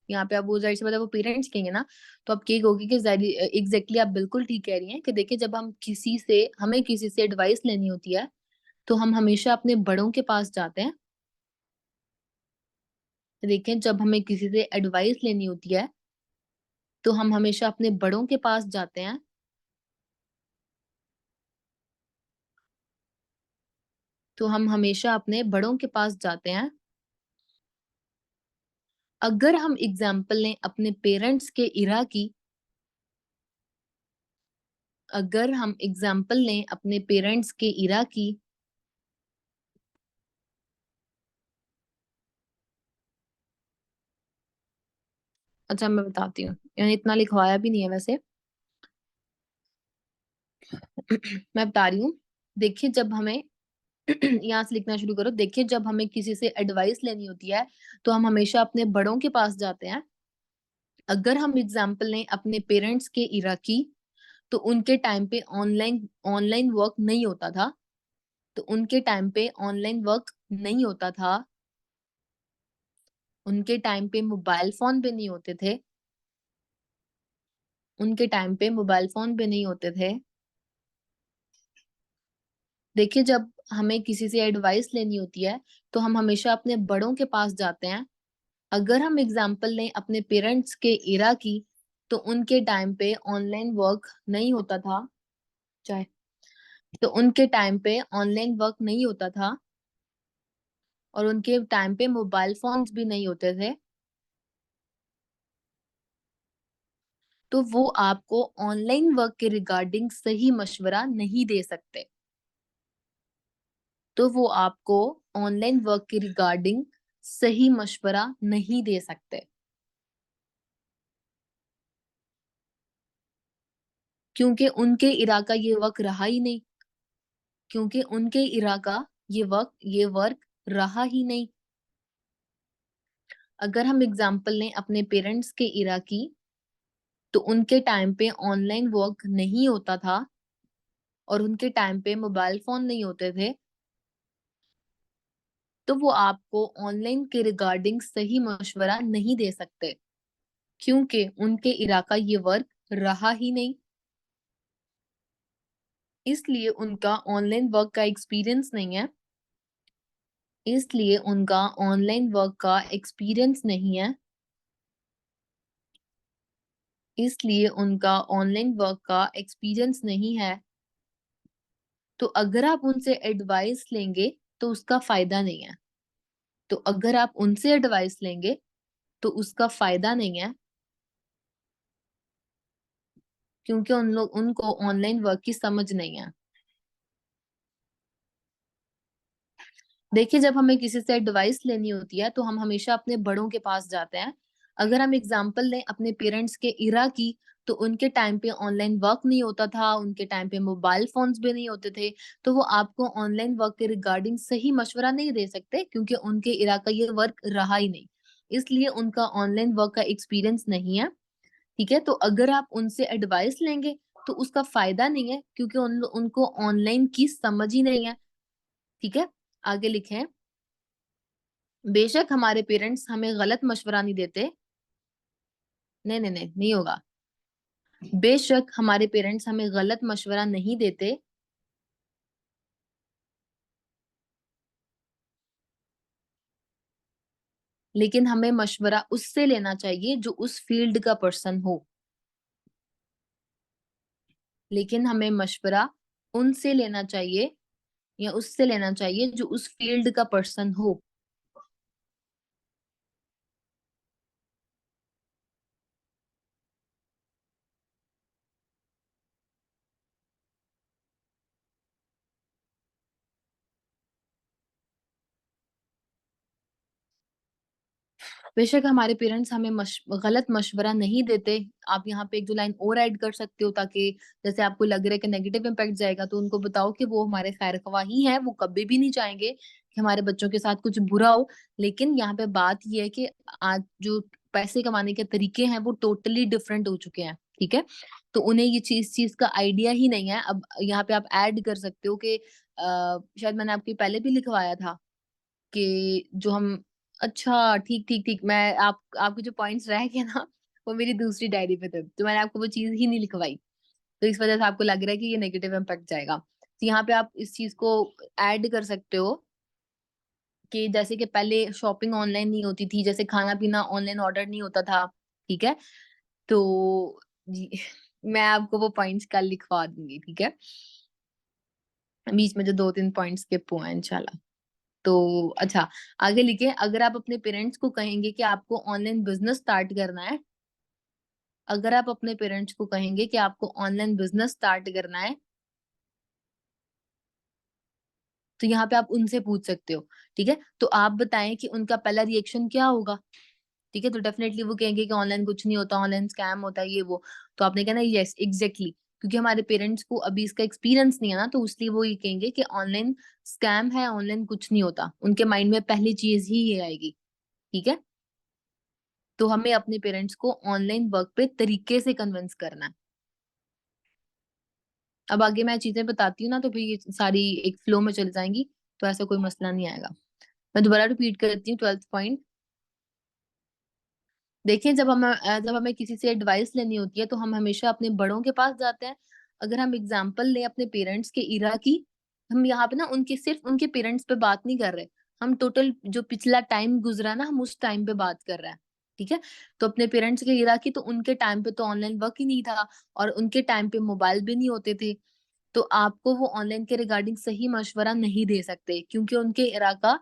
[SPEAKER 1] यहाँ पे आप वो जाहिर सी बात है वो पेरेंट्स कहेंगे ना, तो आप क्या कहोगे कि एग्जैक्टली आप बिल्कुल ठीक कह रही हैं कि देखिए जब हमें किसी से एडवाइस लेनी होती है, तो हम हमेशा अपने बड़ों के पास जाते हैं। देखें, जब हमें किसी से एडवाइस लेनी होती है, तो हम हमेशा अपने बड़ों के पास जाते हैं। तो हम हमेशा अपने बड़ों के पास जाते हैं। अगर हम एग्जाम्पल लें अपने पेरेंट्स के इरा की, अगर हम एग्जाम्पल लें अपने पेरेंट्स के इरा की, अच्छा मैं बताती हूँ, यानी इतना लिखवाया भी नहीं है वैसे। मैं बता रही हूँ, देखिए जब हमें यहाँ से लिखना शुरू करो। देखिए जब हमें किसी से एडवाइस लेनी होती है, तो हम हमेशा अपने बड़ों के पास जाते हैं। अगर हम एग्जाम्पल लें अपने पेरेंट्स के इरा की, तो उनके टाइम पे ऑनलाइन ऑनलाइन वर्क नहीं होता था। तो उनके टाइम पे ऑनलाइन वर्क नहीं होता था। उनके टाइम पे मोबाइल फोन भी नहीं होते थे। उनके टाइम पे मोबाइल फोन भी नहीं होते थे। देखिए जब हमें किसी से एडवाइस लेनी होती है, तो हम हमेशा अपने बड़ों के पास जाते हैं। अगर हम एग्जाम्पल लें अपने पेरेंट्स के इरा की, तो उनके टाइम पे ऑनलाइन वर्क नहीं होता था। चाहे तो उनके टाइम पे ऑनलाइन वर्क नहीं होता था, और उनके टाइम पे मोबाइल फोन्स भी नहीं होते थे। तो वो आपको ऑनलाइन वर्क के रिगार्डिंग सही मशवरा नहीं दे सकते। तो वो आपको ऑनलाइन वर्क के रिगार्डिंग सही मशवरा नहीं दे सकते, क्योंकि उनके इरा का ये वर्क रहा ही नहीं। क्योंकि उनके इरा का ये वर्क रहा ही नहीं। अगर हम एग्जाम्पल लें अपने पेरेंट्स के इरा की, तो उनके टाइम पे ऑनलाइन वर्क नहीं होता था, और उनके टाइम पे मोबाइल फोन नहीं होते थे। तो वो आपको ऑनलाइन के रिगार्डिंग सही मशवरा नहीं दे सकते, क्योंकि उनके इरा का ये वर्क रहा ही नहीं। इसलिए उनका ऑनलाइन वर्क का एक्सपीरियंस नहीं है। इसलिए उनका ऑनलाइन वर्क का एक्सपीरियंस नहीं है। इसलिए उनका ऑनलाइन वर्क का एक्सपीरियंस नहीं है। तो अगर आप उनसे एडवाइस लेंगे, तो उसका फायदा नहीं है। तो अगर आप उनसे एडवाइस लेंगे, तो उसका फायदा नहीं है, क्योंकि उनको ऑनलाइन वर्क की समझ नहीं है। देखिए जब हमें किसी से एडवाइस लेनी होती है, तो हम हमेशा अपने बड़ों के पास जाते हैं। अगर हम एग्जाम्पल लें अपने पेरेंट्स के इरा की, तो उनके टाइम पे ऑनलाइन वर्क नहीं होता था, उनके टाइम पे मोबाइल फोन्स भी नहीं होते थे। तो वो आपको ऑनलाइन वर्क के रिगार्डिंग सही मशवरा नहीं दे सकते, क्योंकि उनके इरा का ये वर्क रहा ही नहीं। इसलिए उनका ऑनलाइन वर्क का एक्सपीरियंस नहीं है। ठीक है, तो अगर आप उनसे एडवाइस लेंगे, तो उसका फायदा नहीं है, क्योंकि उनको ऑनलाइन की समझ ही नहीं है। ठीक है, आगे लिखें, बेशक हमारे पेरेंट्स हमें गलत मशवरा नहीं देते। नहीं नहीं नहीं, नहीं होगा। बेशक हमारे पेरेंट्स हमें गलत मशवरा नहीं देते, लेकिन हमें मशवरा उससे लेना चाहिए जो उस फील्ड का पर्सन हो। लेकिन हमें मशवरा उनसे लेना चाहिए, या उससे लेना चाहिए जो उस फील्ड का पर्सन हो। बेशक हमारे पेरेंट्स हमें गलत मशवरा नहीं देते। आप यहाँ पे एक दो लाइन और ऐड कर सकते हो, ताकि जैसे आपको लग रहा है कि नेगेटिव इम्पैक्ट जाएगा तो उनको बताओ कि वो हमारे खैर ख्वाह ही है, वो कभी भी नहीं चाहेंगे कि हमारे बच्चों के साथ कुछ बुरा हो। लेकिन यहाँ पे बात ये है कि आज जो पैसे कमाने के तरीके हैं वो टोटली डिफरेंट हो चुके हैं, ठीक है। तो उन्हें ये चीज का आइडिया ही नहीं है। अब यहाँ पे आप ऐड कर सकते हो कि शायद मैंने आपके पहले भी लिखवाया था कि जो हम, अच्छा ठीक ठीक ठीक, मैं आपके जो पॉइंट्स रह गए ना वो मेरी दूसरी डायरी पे थे, तो मैंने आपको वो चीज ही नहीं लिखवाई। तो इस वजह से आपको लग रहा है कि ये नेगेटिव इम्पैक्ट जाएगा। तो यहाँ पे आप इस चीज को ऐड कर सकते हो कि जैसे कि पहले शॉपिंग ऑनलाइन नहीं होती थी, जैसे खाना पीना ऑनलाइन ऑर्डर नहीं होता था, ठीक है। तो जी मैं आपको वो पॉइंट्स कल लिखवा दूंगी, ठीक है। बीच में जो दो तीन पॉइंट्स स्किप हुए हैं इंशाल्लाह। तो अच्छा, आगे लिखे, अगर आप अपने पेरेंट्स को कहेंगे कि आपको ऑनलाइन बिजनेस स्टार्ट करना है, अगर आप अपने पेरेंट्स को कहेंगे कि आपको ऑनलाइन बिजनेस स्टार्ट करना है, तो यहाँ पे आप उनसे पूछ सकते हो, ठीक है। तो आप बताएं कि उनका पहला रिएक्शन क्या होगा, ठीक है। तो डेफिनेटली वो कहेंगे कि ऑनलाइन कुछ नहीं होता, ऑनलाइन स्कैम होता है, ये वो। तो आपने कहना यस एग्जैक्टली, क्योंकि हमारे पेरेंट्स को अभी इसका एक्सपीरियंस नहीं है ना, तो इसलिए वो ये कहेंगे कि ऑनलाइन स्कैम है, ऑनलाइन कुछ नहीं होता। उनके माइंड में पहली चीज ही ये आएगी, ठीक है। तो हमें अपने पेरेंट्स को ऑनलाइन वर्क पे तरीके से कन्विंस करना है। अब आगे मैं चीजें बताती हूँ ना, तो फिर ये सारी एक फ्लो में चल जाएंगी, तो ऐसा कोई मसला नहीं आएगा। मैं दोबारा रिपीट करती हूँ, 12th पॉइंट। देखिए, जब हमें किसी से एडवाइस लेनी होती है तो हम हमेशा अपने बड़ों के पास जाते हैं। अगर हम एग्जाम्पल लें अपने पेरेंट्स के इरा की, हम यहाँ पे ना उनके सिर्फ उनके पेरेंट्स पे बात नहीं कर रहे, हम टोटल जो पिछला टाइम गुजरा ना, हम उस टाइम पे बात कर रहे हैं, ठीक है। तो अपने पेरेंट्स के इरा की, तो उनके टाइम पे तो ऑनलाइन वर्क ही नहीं था, और उनके टाइम पे मोबाइल भी नहीं होते थे। तो आपको वो ऑनलाइन के रिगार्डिंग सही मशवरा नहीं दे सकते, क्योंकि उनके इरा का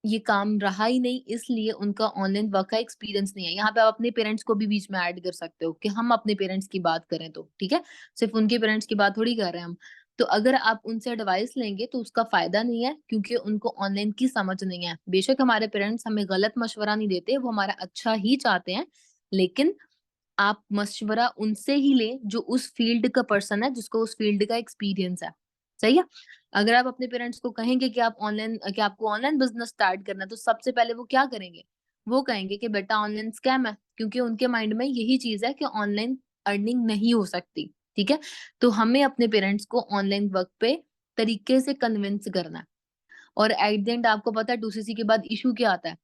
[SPEAKER 1] ये काम रहा ही नहीं, इसलिए उनका ऑनलाइन वर्क का एक्सपीरियंस नहीं है। यहाँ पे आप अपने पेरेंट्स को भी बीच में ऐड कर सकते हो कि हम अपने पेरेंट्स की बात करें तो, ठीक है। सिर्फ उनके पेरेंट्स की बात थोड़ी कर रहे हैं हम। तो अगर आप उनसे एडवाइस लेंगे तो उसका फायदा नहीं है, क्योंकि उनको ऑनलाइन की समझ नहीं है। बेशक हमारे पेरेंट्स हमें गलत मशवरा नहीं देते, वो हमारा अच्छा ही चाहते हैं, लेकिन आप मशवरा उनसे ही लें जो उस फील्ड का पर्सन है, जिसको उस फील्ड का एक्सपीरियंस है, सही है। अगर आप अपने पेरेंट्स को कहेंगे कि आपको ऑनलाइन बिजनेस स्टार्ट करना है, तो सबसे पहले वो क्या करेंगे, वो कहेंगे कि बेटा ऑनलाइन स्कैम है, क्योंकि उनके माइंड में यही चीज है कि ऑनलाइन अर्निंग नहीं हो सकती, ठीक है। तो हमें अपने पेरेंट्स को ऑनलाइन वर्क पे तरीके से कन्विंस करना है। और एट द एंड आपको पता है 2CC के बाद इशू क्या आता है,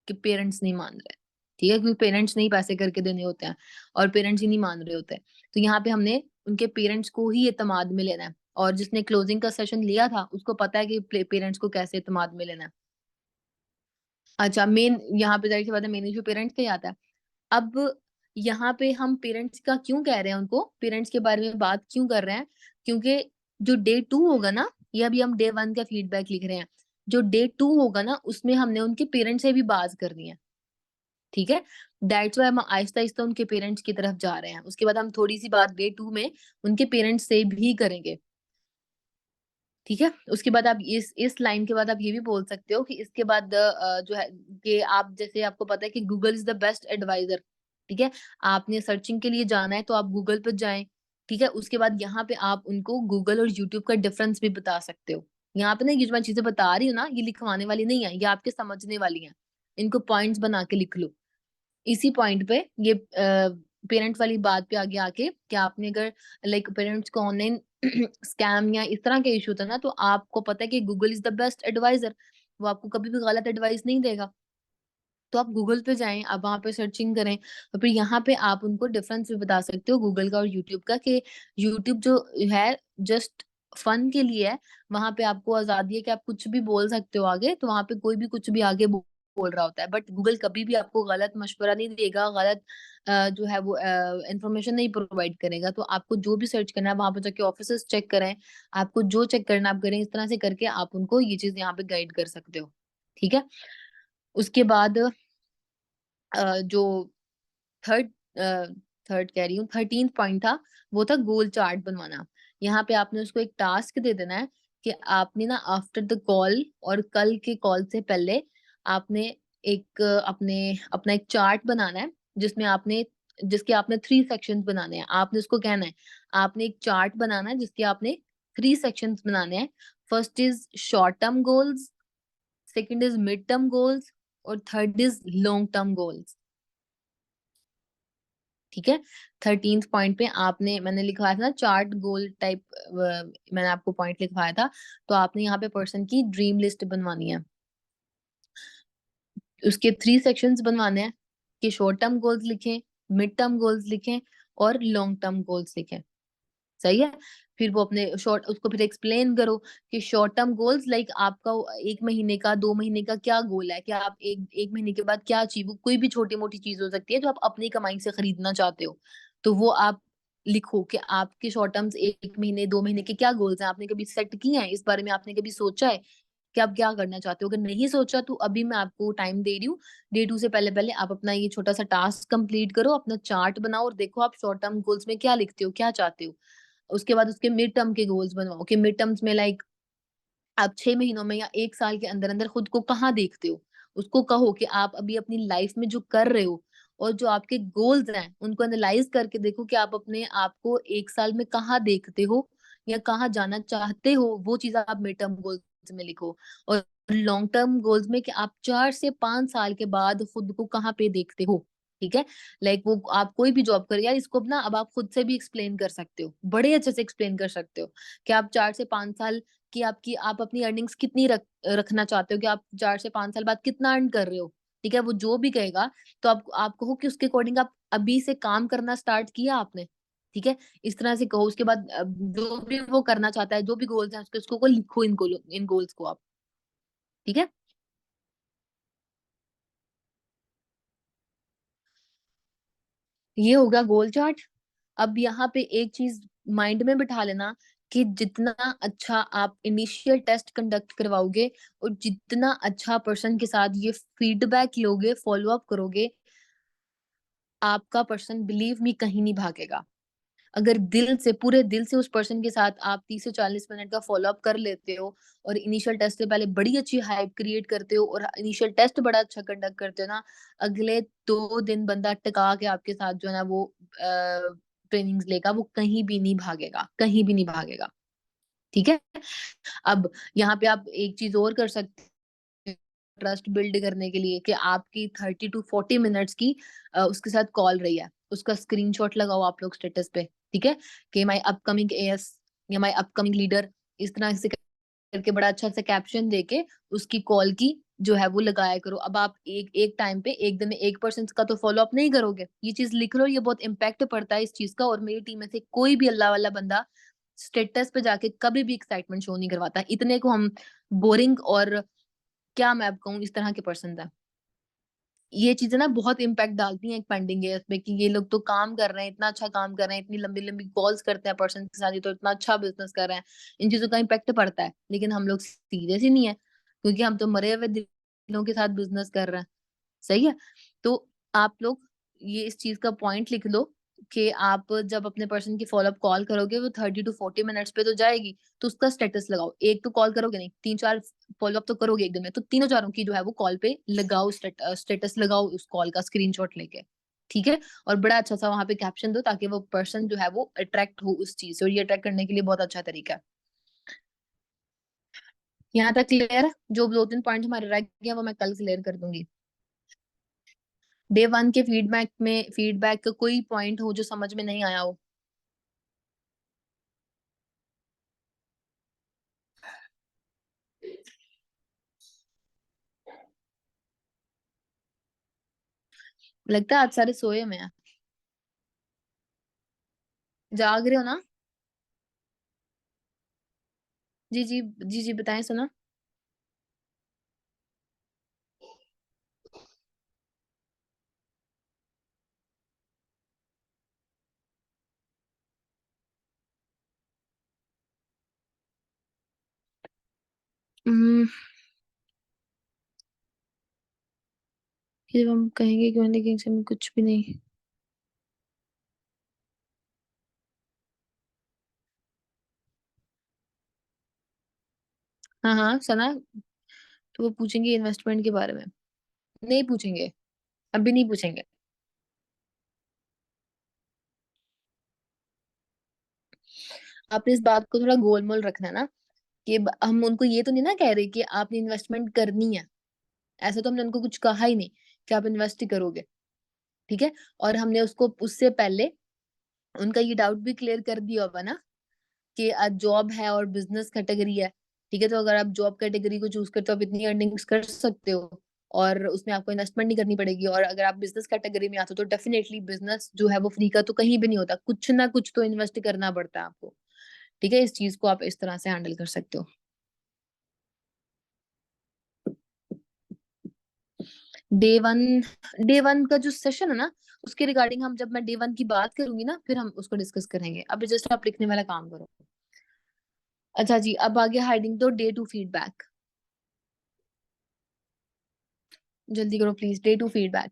[SPEAKER 1] कि पेरेंट्स नहीं मान रहे, ठीक है, क्योंकि पेरेंट्स नहीं पैसे करके देने होते हैं, और पेरेंट्स ही नहीं मान रहे होते। तो यहाँ पे हमने उनके पेरेंट्स को ही एतमाद में लेना है, और जिसने क्लोजिंग का सेशन लिया था उसको पता है कि पेरेंट्स को कैसे एतमाद में लेना है। अच्छा, मेन यहाँ पे जाहिर सी बात है, मेन इशू पेरेंट्स का ही आता है। अब यहाँ पे हम पेरेंट्स का क्यों कह रहे हैं, उनको पेरेंट्स के बारे में बात क्यों कर रहे हैं, क्योंकि जो डे 2 होगा ना, ये अभी हम डे 1 का फीडबैक लिख रहे हैं, जो डे 2 होगा ना उसमें हमने उनके पेरेंट्स से भी बात करनी है, ठीक है। दैट्स वाई हम आहिस्ता आहिस्ता उनके पेरेंट्स की तरफ जा रहे हैं। उसके बाद हम थोड़ी सी बात डे 2 में उनके पेरेंट्स से भी करेंगे, ठीक है। उसके बाद आप इस लाइन के बाद आप ये भी बोल सकते हो कि इसके बाद जो है कि आप, जैसे आपको पता है कि Google is the best advisor, ठीक है। आपने सर्चिंग के लिए जाना है तो आप गूगल पर जाएं, ठीक है। उसके बाद यहाँ पे आप उनको गूगल और यूट्यूब का डिफरेंस भी बता सकते हो। यहाँ पे ना ये जो मैं चीजें बता रही हूँ ना, ये लिखवाने वाली नहीं है, ये आपके समझने वाली हैं। इनको पॉइंट्स बना के लिख लो। इसी पॉइंट पे ये पेरेंट वाली बात पे आगे आके, कि आपने अगर लाइक पेरेंट्स को ऑनलाइन स्कैम या इस तरह के इशू था ना, तो आपको पता है कि Google is the best advisor, वो आपको कभी भी गलत एडवाइस नहीं देगा। तो आप गूगल पे जाएं, आप वहां पे सर्चिंग करें, और फिर यहाँ पे आप उनको डिफरेंस भी बता सकते हो गूगल का और यूट्यूब का, कि यूट्यूब जो है जस्ट फन के लिए है, वहां पे आपको आजादी है कि आप कुछ भी बोल सकते हो आगे, तो वहां पे कोई भी कुछ भी आगे बोल रहा होता है, बट गूगल कभी भी आपको गलत मशवरा नहीं देगा, गलत जो है वो इंफॉर्मेशन नहीं प्रोवाइड करेगा। तो आपको जो भी सर्च करना है वहां पे जाके ऑफिस चेक करें, आपको जो चेक करना है आप करें, इस तरह से करके आप उनको ये चीज यहाँ पे गाइड कर सकते हो, ठीक है। उसके बाद जो थर्ड थर्ड कह रही हूँ 13th पॉइंट था, वो था गोल चार्ट बनवाना। यहाँ पे आपने उसको एक टास्क दे देना है कि आपने ना आफ्टर द कॉल, और कल के कॉल से पहले आपने एक अपने अपना एक चार्ट बनाना है, जिसमें आपने जिसके आपने 3 सेक्शंस बनाने हैं। आपने उसको कहना है, आपने एक चार्ट बनाना है जिसके आपने 3 सेक्शंस बनाने हैं। First is short term goals, second is mid term goals, और third is long term goals. ठीक है। 13th पॉइंट पे आपने, मैंने लिखवाया था ना चार्ट गोल टाइप, मैंने आपको पॉइंट लिखवाया था। तो आपने यहाँ पे पर्सन की ड्रीम लिस्ट बनवानी है। उसके 3 सेक्शंस बनवाने हैं कि शॉर्ट टर्म गोल्स लिखें, मिड टर्म गोल्स लिखें, और लॉन्ग टर्म गोल्स लिखें। सही है। फिर वो अपने शॉर्ट उसको फिर एक्सप्लेन करो कि शॉर्ट टर्म गोल्स लाइक आपका 1 महीने का, 2 महीने का क्या गोल है, क्या आप एक महीने के बाद क्या अचीव, कोई भी छोटी मोटी चीज हो सकती है जो आप अपनी कमाई से खरीदना चाहते हो, तो वो आप लिखो कि आपके शॉर्ट टर्म्स 1 महीने, 2 महीने के क्या गोल्स हैं, आपने कभी सेट किए हैं, इस बारे में आपने कभी सोचा है कि आप क्या करना चाहते हो। अगर नहीं सोचा तो अभी मैं आपको टाइम दे रही हूँ, डे 2 से पहले पहले आप अपना ये छोटा सा टास्क कंप्लीट करो, अपना चार्ट बनाओ और देखो आप शॉर्ट टर्म गोल्स में क्या लिखते हो, क्या चाहते हो। उसके बाद उसके मिड टर्म के गोल्स बनवाओ कि मिड टर्म्स में लाइक आप 6 महीनों में या 1 साल के अंदर अंदर खुद को कहाँ देखते हो। उसको कहो कि आप अभी अपनी लाइफ में जो कर रहे हो और जो आपके गोल्स हैं उनको एनालाइज करके देखो कि आप अपने आप को 1 साल में कहाँ देखते हो या कहाँ जाना चाहते हो। वो चीज आप मिड टर्म गोल्स में लिखो। और लॉन्ग टर्म गोल्स में कि आप 4 से 5 साल के बाद खुद को कहाँ पे देखते हो। ठीक है। लाइक वो आप कोई भी जॉब करिए यार, इसको ना अब आप खुद से भी एक्सप्लेन कर सकते हो, बड़े अच्छे से एक्सप्लेन कर सकते हो कि आप 4 से 5 साल कि आपकी आप अपनी अर्निंग्स कितनी रखना चाहते हो, कि आप 4 से 5 साल बाद कितना अर्न कर रहे हो। ठीक है। वो जो भी कहेगा तो आप कहो कि उसके अकॉर्डिंग आप अभी से काम करना स्टार्ट किया आपने। ठीक है। इस तरह से कहो। उसके बाद जो भी वो करना चाहता है, जो भी गोल्स हैं उसके, उसको को लिखो, इन गोल्स को आप। ठीक है। ये होगा गोल चार्ट। अब यहाँ पे एक चीज माइंड में बिठा लेना कि जितना अच्छा आप इनिशियल टेस्ट कंडक्ट करवाओगे और जितना अच्छा पर्सन के साथ ये फीडबैक लोगे, फॉलो अप करोगे, आपका पर्सन बिलीव मी कहीं नहीं भागेगा। अगर दिल से, पूरे दिल से उस पर्सन के साथ आप 30 से 40 मिनट का फॉलो अप कर लेते हो और इनिशियल टेस्ट से पहले बड़ी अच्छी हाइप क्रिएट करते हो और इनिशियल टेस्ट बड़ा अच्छा कंडक्ट करते हो ना, अगले 2 दिन बंदा टिका के आपके साथ जो है ना वो ट्रेनिंग्स लेगा, वो कहीं भी नहीं भागेगा, कहीं भी नहीं भागेगा। ठीक है। अब यहाँ पे आप एक चीज और कर सकते हैं ट्रस्ट बिल्ड करने के लिए कि आपकी 30 to 40 मिनट्स की उसके साथ कॉल रही है, उसका स्क्रीनशॉट लगाओ आप लोग स्टेटस पे। ठीक है। कि माई अपकमिंग एएस या माई अपकमिंग लीडर, इस तरह से करके बड़ा अच्छा सा कैप्शन देके उसकी कॉल की जो है वो लगाया करो। अब आप एक एक टाइम पे एक दिन में एक पर्सन का तो फॉलो अप नहीं करोगे, ये चीज लिख लो, ये बहुत इम्पैक्ट पड़ता है इस चीज का। और मेरी टीम में से कोई भी अल्लाह वाला बंदा स्टेटस पे जाके कभी भी एक्साइटमेंट शो नहीं करवाता, इतने को हम बोरिंग और क्या मैं अब कहूँ इस तरह के पर्सन है। ये चीजें ना बहुत इम्पैक्ट डालती हैं एक पेंडिंग है इसमें कि ये लोग तो काम कर रहे हैं, इतना अच्छा काम कर रहे हैं, इतनी लंबी लंबी कॉल्स करते हैं पर्सन के साथ, ये तो इतना अच्छा बिजनेस कर रहे हैं। इन चीजों का इम्पैक्ट पड़ता है, लेकिन हम लोग सीरियस ही नहीं है क्योंकि हम तो मरे हुए दिलों के साथ बिजनेस कर रहे हैं। सही है। तो आप लोग ये इस चीज का पॉइंट लिख लो कि आप जब अपने पर्सन की फॉलोअप कॉल करोगे वो 30 to 40 मिनट्स पे तो जाएगी, तो उसका स्टेटस लगाओ। एक तो कॉल करोगे नहीं, 3 4 फॉलोअप तो करोगे एक दिन में, तो तीनों चारों की जो है वो कॉल पे लगाओ, स्टेटस लगाओ उस कॉल का स्क्रीनशॉट लेके। ठीक है। और बड़ा अच्छा सा वहां पे कैप्शन दो ताकि वो पर्सन जो है वो अट्रैक्ट हो उस चीज से, और ये अट्रैक्ट करने के लिए बहुत अच्छा तरीका है। यहाँ तक क्लियर है। जो 2 3 पॉइंट हमारे रह गए वो मैं कल क्लियर कर दूंगी। डे 1 के फीडबैक का कोई पॉइंट हो जो समझ में नहीं आया हो। लगता है आज सारे सोए में हैं। जाग रहे हो ना। जी जी। जी जी बताएं, सुना। हम्म, कि जब हम कहेंगे कि मैंने किसी में कुछ भी नहीं। हाँ हाँ सुना। तो वो पूछेंगे इन्वेस्टमेंट के बारे में। नहीं पूछेंगे, अभी नहीं पूछेंगे। आपने इस बात को थोड़ा गोलमोल रखना है ना, कि हम उनको ये तो नहीं ना कह रहे कि आपने इन्वेस्टमेंट करनी है। ऐसा तो हमने उनको कुछ कहा ही नहीं कि आप इन्वेस्ट ही करोगे। ठीक है। और हमने उसको उससे पहले उनका ये डाउट भी क्लियर कर दिया होगा ना कि आज जॉब है और बिजनेस कैटेगरी है। ठीक है, तो अगर आप जॉब कैटेगरी को चूज करते हो, आप इतनी अर्निंग्स कर सकते हो और उसमें आपको इन्वेस्टमेंट नहीं करनी पड़ेगी। और अगर आप बिजनेस कैटेगरी में आते हो तो डेफिनेटली बिजनेस जो है वो फ्री का तो कहीं भी नहीं होता, कुछ ना कुछ तो इन्वेस्ट करना पड़ता है आपको। ठीक है, इस चीज को आप इस तरह से हैंडल कर सकते हो। डे 1, डे 1 का जो सेशन है ना, उसके रिगार्डिंग हम जब मैं डे 1 की बात करूंगी ना, फिर हम उसको डिस्कस करेंगे। अभी जस्ट आप लिखने वाला काम करो। अच्छा जी, अब आगे हाइडिंग तो डे 2 फीडबैक। जल्दी करो प्लीज, डे 2 फीडबैक।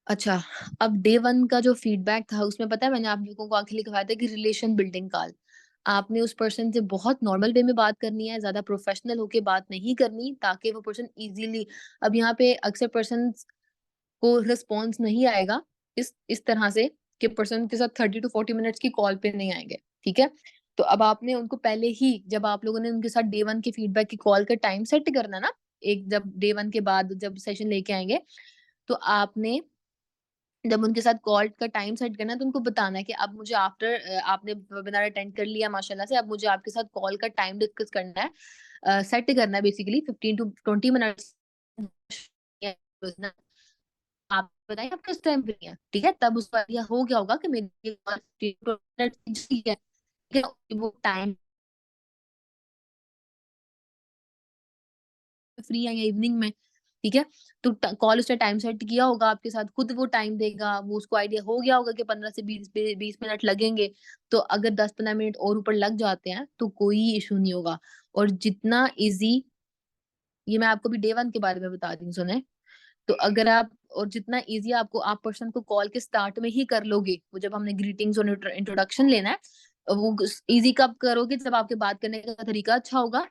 [SPEAKER 1] अच्छा, अब डे 1 का जो फीडबैक था उसमें पता है मैंने आप लोगों को आखिर लिखवाया था कि रिलेशन बिल्डिंग कॉल। आपने उस पर्सन से बहुत नॉर्मल वे में बात करनी है, ज्यादा प्रोफेशनल होके बात नहीं करनी, ताकि वो पर्सन इजीली, अब यहाँ पे अक्सर पर्सन को रिस्पॉन्स नहीं आएगा इस तरह से कि पर्सन के साथ 30 to 40 मिनट्स की कॉल पे नहीं आएंगे। ठीक है, तो अब आपने उनको पहले ही, जब आप लोगों ने उनके साथ डे 1 के फीडबैक की कॉल का टाइम सेट करना ना, एक जब डे 1 के बाद जब सेशन लेके आएंगे, तो आपने जब उनके साथ कॉल का टाइम सेट करना है तो उनको बताना है कि अब मुझे आफ्टर आपने वेबिनार अटेंड कर लिया माशाल्लाह से, अब मुझे आपके साथ कॉल का टाइम डिस्कस करना है, सेट करना है बेसिकली 15 to 20 मिनट्स। आप बताइए आप किस टाइम फ्री हैं। ठीक है, तब उसको आइडिया हो गया होगा कि मेरी कॉल 15 to 20 मिनट्स की है। ठीक है, वो टाइम फ्री है या इवनिंग में। ठीक है, तो कॉल उसने टाइम सेट किया होगा आपके साथ, खुद वो टाइम देगा, वो उसको आइडिया हो गया होगा कि 15 से 20 मिनट लगेंगे। तो अगर 10-15 मिनट और ऊपर लग जाते हैं तो कोई इशू नहीं होगा। और जितना इजी, ये मैं आपको भी डे 1 के बारे में बता रही हूँ, सुने। तो अगर आप, और जितना इजी आपको, आप पर्सन को कॉल के स्टार्ट में ही कर लोगे, वो जब हमने ग्रीटिंग्स और इंट्रोडक्शन लेना है, वो इजी कब करोगे, जब आपके बात करने का तरीका अच्छा होगा।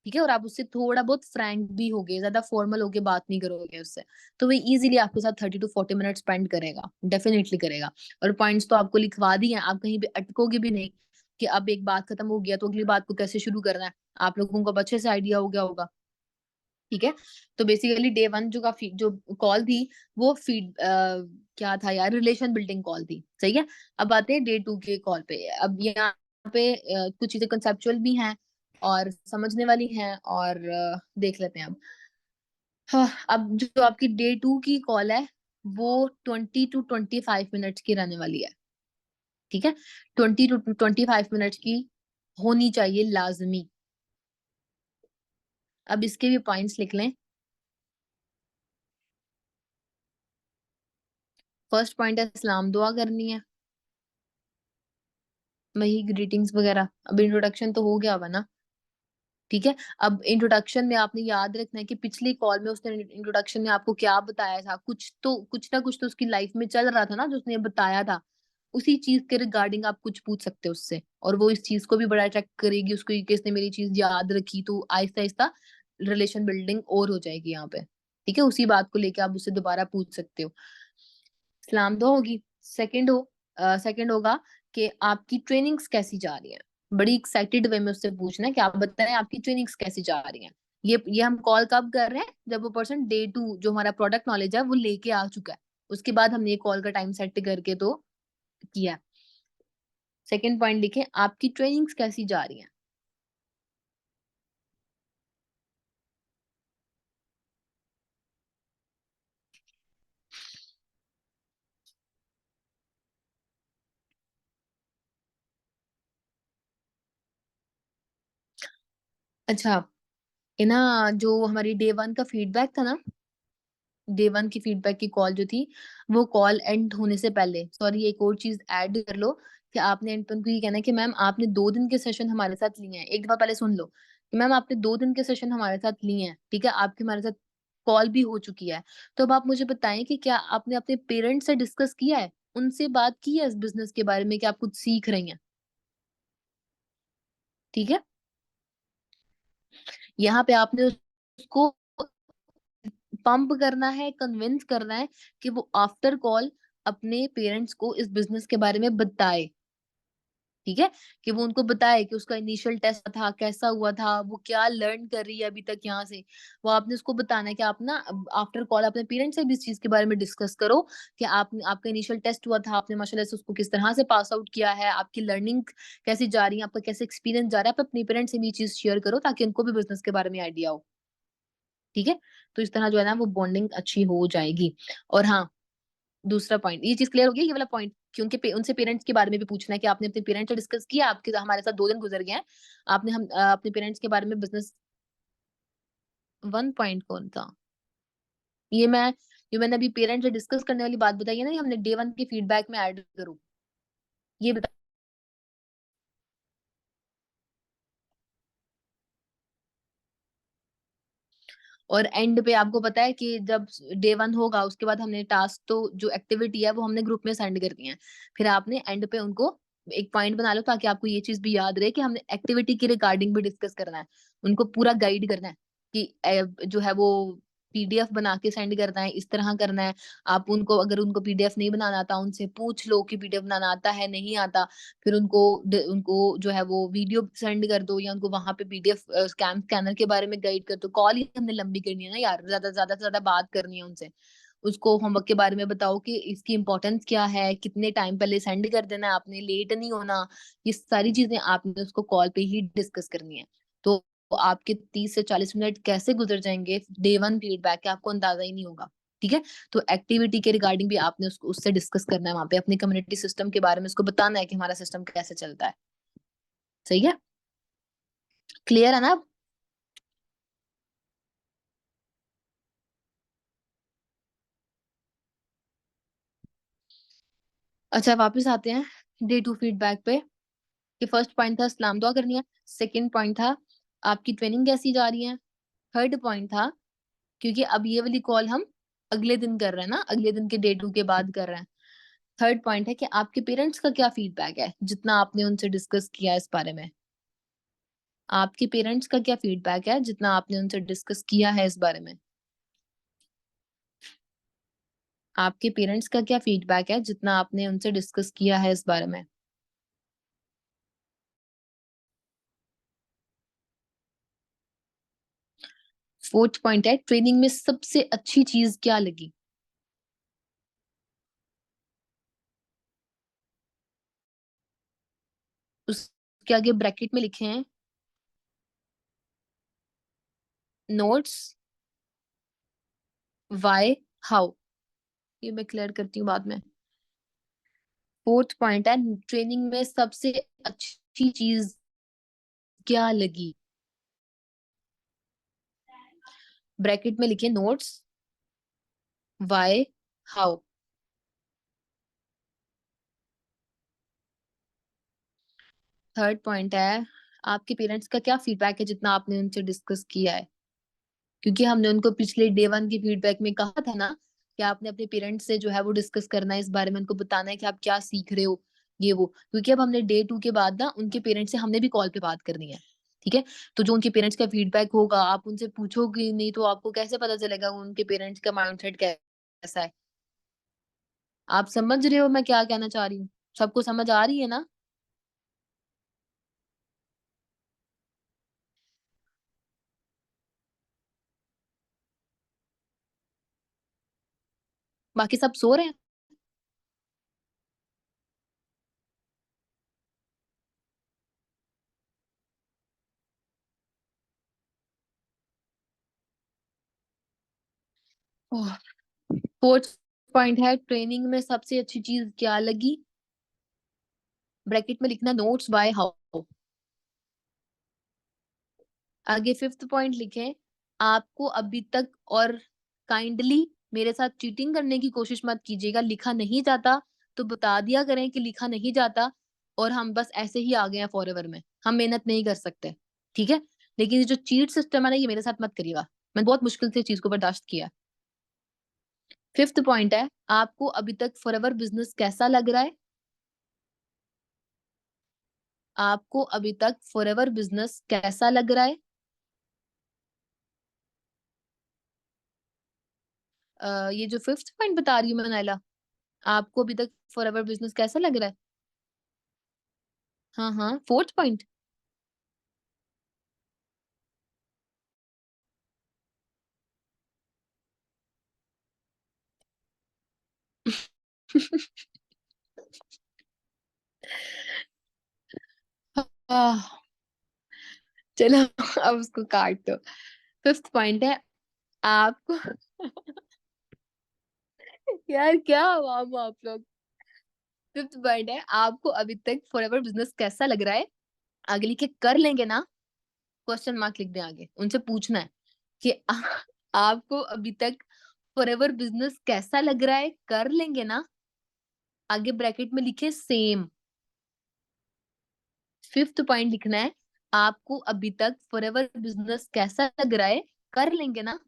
[SPEAKER 1] ठीक है, और आप उससे थोड़ा बहुत फ्रैंक भी होगे, ज्यादा फॉर्मल होके बात नहीं करोगे उससे, तो वो इजीली आपके साथ 30 to 40 मिनट स्पेंड करेगा, डेफिनेटली करेगा। और पॉइंट्स तो आपको लिखवा दिए हैं, आप कहीं भी अटकोगे भी नहीं कि अब एक बात खत्म हो गया तो अगली बात को कैसे शुरू करना है। आप लोगों को अब अच्छे से आइडिया हो गया होगा। ठीक है, तो बेसिकली डे 1 जो कॉल थी, वो क्या था यार, रिलेशन बिल्डिंग कॉल थी। सही है। अब आते हैं डे 2 के कॉल पे। अब यहाँ पे कुछ चीजें कंसेप्चुअल भी हैं और समझने वाली हैं, और देख लेते हैं अब। हाँ, अब जो आपकी डे 2 की कॉल है, वो 20 to 25 मिनट्स की रहने वाली है। ठीक है, 20 to 25 मिनट्स की होनी चाहिए लाजमी। अब इसके भी पॉइंट्स लिख लें। फर्स्ट पॉइंट है, सलाम दुआ करनी है, वही ग्रीटिंग्स वगैरह। अब इंट्रोडक्शन तो हो गया होगा ना। ठीक है, अब इंट्रोडक्शन में आपने याद रखना है कि पिछली कॉल में उसने इंट्रोडक्शन में आपको क्या बताया था, कुछ ना कुछ तो उसकी लाइफ में चल रहा था ना जो उसने बताया था। उसी चीज के रिगार्डिंग आप कुछ पूछ सकते हो उससे, और वो इस चीज को भी बड़ा अट्रैक्ट करेगी उसको कि इसने मेरी चीज याद रखी, तो आहिस्ता आहिस्ता रिलेशन बिल्डिंग और हो जाएगी यहाँ पे। ठीक है, उसी बात को लेके आप उससे दोबारा पूछ सकते हो। सलाम दुआ होगी। सेकंड होगा कि आपकी ट्रेनिंग्स कैसी जा रही हैं। बड़ी एक्साइटेड वे में उससे पूछना है कि आप बताएं आपकी ट्रेनिंग्स कैसी जा रही हैं। ये हम कॉल कब कर रहे हैं, जब वो पर्सन डे 2 जो हमारा प्रोडक्ट नॉलेज है वो लेके आ चुका है, उसके बाद हमने ये कॉल का टाइम सेट करके तो किया। सेकंड पॉइंट लिखे, आपकी ट्रेनिंग्स कैसी जा रही हैं। अच्छा, ये ना, जो हमारी डे 1 का फीडबैक था ना, डे 1 की फीडबैक की कॉल जो थी, वो कॉल एंड होने से पहले, सॉरी एक और चीज ऐड कर लो, कि आपने एंड पे उनको ये कहना है कि मैम आपने 2 दिन के सेशन हमारे साथ लिए हैं। एक दफा पहले सुन लो कि मैम आपने 2 दिन के सेशन हमारे साथ लिए हैं। ठीक है, आपकी हमारे साथ कॉल भी हो चुकी है। तो अब आप मुझे बताएं कि क्या आपने अपने पेरेंट्स से डिस्कस किया है, उनसे बात की है इस बिजनेस के बारे में कि आप कुछ सीख रही हैं। ठीक है, यहाँ पे आपने उसको पंप करना है, कन्विंस करना है कि वो आफ्टर कॉल अपने पेरेंट्स को इस बिज़नेस के बारे में बताए। ठीक है? कि वो उनको बताए कि उसका इनिशियल टेस्ट था, कैसा हुआ था, वो क्या लर्न कर रही है अभी तक यहाँ से। वो आपने उसको बताना है कि आप ना आफ्टर कॉल अपने पेरेंट्स से भी इस चीज़ के बारे में डिस्कस करो कि आपने आपका इनिशियल टेस्ट हुआ था, आपने माशाल्लाह से उसको किस तरह से पास आउट किया है, आपकी लर्निंग कैसी जा रही है, आपका कैसे एक्सपीरियंस जा रहा है। आप अपने पेरेंट्स से भी ये चीज़ शेयर करो ताकि उनको भी बिज़नेस के बारे में आइडिया हो। ठीक है? तो इस तरह जो है ना वो बॉन्डिंग अच्छी हो जाएगी। और हाँ, दूसरा पॉइंट ये चीज़ क्लियर हो गई, ये वाला पॉइंट क्योंकि उनसे पेरेंट्स के बारे में भी पूछना है कि आपने अपने पेरेंट्स से डिस्कस किया, आपके हमारे साथ 2 दिन गुज़र गए हैं। आपने अपने पेरेंट्स के बारे में बिज़नेस 1 पॉइंट कौन था? ये मैं ये मैंने अभी पेरेंट्स से डिस्कस करने वाली बात बताई है ना, ये हमने डे 1 के फीडबैक में ऐड करूँ, ये बता। और एंड पे आपको पता है कि जब डे 1 होगा उसके बाद हमने टास्क तो जो एक्टिविटी है वो हमने ग्रुप में सेंड कर दी है। फिर आपने एंड पे उनको एक पॉइंट बना लो ताकि आपको ये चीज़ भी याद रहे कि हमने एक्टिविटी के रिगार्डिंग भी डिस्कस करना है। उनको पूरा गाइड करना है कि जो है वो पीडीएफ बना के सेंड करना है, इस तरह करना है। आप उनको अगर उनको पीडीएफ नहीं बनाना आता, उनसे पूछ लो कि पीडीएफ बनाना आता है, नहीं आता। फिर उनको जो है वो वीडियो सेंड कर दो या उनको वहाँ पे पीडीएफ स्कैनर के बारे में गाइड कर दो। कॉल ही हमने लंबी करनी है ना यार, ज़्यादा से ज़्यादा बात करनी है उनसे। उसको होमवर्क के बारे में बताओ कि इसकी इम्पोर्टेंस क्या है, कितने टाइम पहले सेंड कर देना है आपने, लेट नहीं होना। ये सारी चीज़ें आपने उसको कॉल पे ही डिस्कस करनी है। तो आपके 30 से 40 मिनट कैसे गुज़र जाएँगे डे 1 फीडबैक के आपको अंदाज़ा ही नहीं होगा। ठीक है? तो एक्टिविटी के रिगार्डिंग भी आपने उसको उससे डिस्कस करना है वहाँ पे, अपनी कम्युनिटी सिस्टम के बारे में उसको बताना है कि हमारा सिस्टम कैसे चलता है। सही है? क्लियर है ना अब? अच्छा वापस आते हैं डे 2 फीडबैक पे कि फर्स्ट पॉइंट था सलाम दुआ करनी है, सेकंड पॉइंट था आपकी ट्रेनिंग कैसी जा रही है, थर्ड पॉइंट था क्योंकि अब ये वाली कॉल हम अगले दिन कर रहे हैं ना, अगले दिन के डे 2 के बाद कर रहे हैं। थर्ड पॉइंट है कि आपके पेरेंट्स का क्या फीडबैक है, जितना आपने उनसे डिस्कस किया इस बारे में। आपके पेरेंट्स का क्या फीडबैक है, जितना आपने उनसे डिस्कस किया है इस बारे में। आपके पेरेंट्स का क्या फीडबैक है, जितना आपने उनसे डिस्कस किया है इस बारे में। फोर्थ पॉइंट है ट्रेनिंग में सबसे अच्छी चीज़ क्या लगी? उसके आगे ब्रैकेट में लिखे हैं नोट्स, व्हाई, हाउ। ये मैं क्लियर करती हूँ बाद में। फोर्थ पॉइंट है ट्रेनिंग में सबसे अच्छी चीज क्या लगी? ब्रैकेट में लिखे notes, why, how. Third point है आपके पेरेंट्स का क्या फीडबैक है, जितना आपने उनसे डिस्कस किया है। क्योंकि हमने उनको पिछले डे 1 की फीडबैक में कहा था ना कि आपने अपने पेरेंट्स से जो है वो डिस्कस करना है, इस बारे में उनको बताना है कि आप क्या सीख रहे हो, ये वो। क्योंकि अब हमने डे 2 के बाद ना उनके पेरेंट्स से हमने भी कॉल पे बात करनी है। ठीक है? तो जो उनके पेरेंट्स का फीडबैक होगा, आप उनसे पूछोगे नहीं तो आपको कैसे पता चलेगा उनके पेरेंट्स का माइंडसेट कैसा है? आप समझ रहे हो मैं क्या कहना चाह रही हूँ? सबको समझ आ रही है ना? बाकी सब सो रहे हैं? फोर्थ पॉइंट है ट्रेनिंग में सबसे अच्छी चीज क्या लगी? ब्रैकेट में लिखना नोट्स बाय हाउ। आगे फिफ्थ पॉइंट लिखें आपको अभी तक और काइंडली मेरे साथ चीटिंग करने की कोशिश मत कीजिएगा, लिखा नहीं जाता तो बता दिया करें कि लिखा नहीं जाता और हम बस ऐसे ही आ गए हैं फॉरएवर में, हम मेहनत नहीं कर सकते। ठीक है? लेकिन ये जो चीट सिस्टम है ना ये मेरे साथ मत करिएगा। मैंने बहुत मुश्किल से चीज को बर्दाश्त किया। फिफ्थ पॉइंट है आपको अभी तक फॉरएवर बिजनेस कैसा लग रहा है? आपको अभी तक फॉरएवर बिजनेस कैसा लग रहा है? ये जो फिफ्थ पॉइंट बता रही हूँ मैं नायला, आपको अभी तक फॉरएवर बिजनेस कैसा लग रहा है? हाँ हाँ, फोर्थ पॉइंट। चलो अब उसको काट दो। फिफ्थ पॉइंट है आपको। यार क्या हुआ आप लोग। फिफ्थ पॉइंट है आपको अभी तक फॉरएवर बिजनेस कैसा लग रहा है। आगे लिखे कर लेंगे ना, क्वेश्चन मार्क लिख दे आगे, उनसे पूछना है कि आपको अभी तक फॉरएवर बिजनेस कैसा लग रहा है, कर लेंगे ना, आगे ब्रैकेट में लिखे सेम। फिफ्थ पॉइंट लिखना है आपको अभी तक फॉरएवर बिजनेस कैसा लग रहा है, कर लेंगे ना,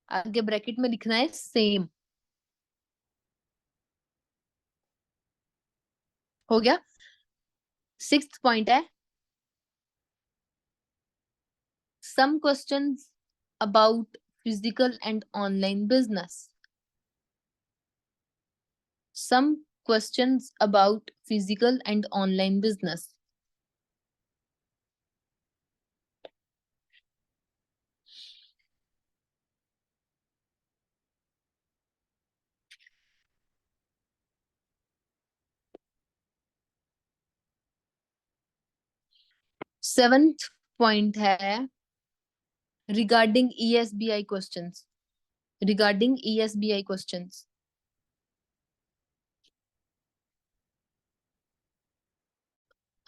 [SPEAKER 1] आगे ब्रैकेट में लिखना है सेम। हो गया। सिक्स्थ पॉइंट है some questions about physical and online business. Some questions about physical and online business. Seventh point है regarding ESBI questions. Regarding ESBI questions.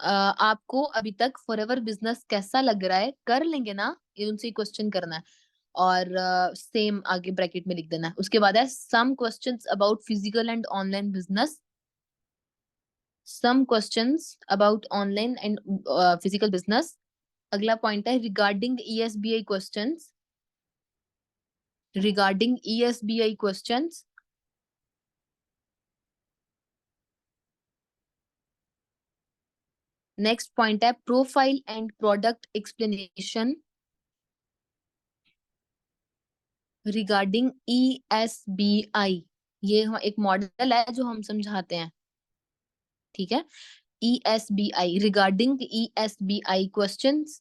[SPEAKER 1] आपको अभी तक फॉरएवर बिजनेस कैसा लग रहा है, कर लेंगे ना, ये उनसे क्वेश्चन करना है। और सेम आगे ब्रैकेट में लिख देना है। उसके बाद है some questions about physical and online business. Some questions about online and physical business. अगला पॉइंट है regarding ESBI questions. Regarding ESBI questions. Next point है profile and product explanation regarding ESBI. ये एक मॉडल है जो हम समझाते हैं, ठीक है। ईएसबीआई, रिगार्डिंग ईएसबीआई क्वेश्चंस,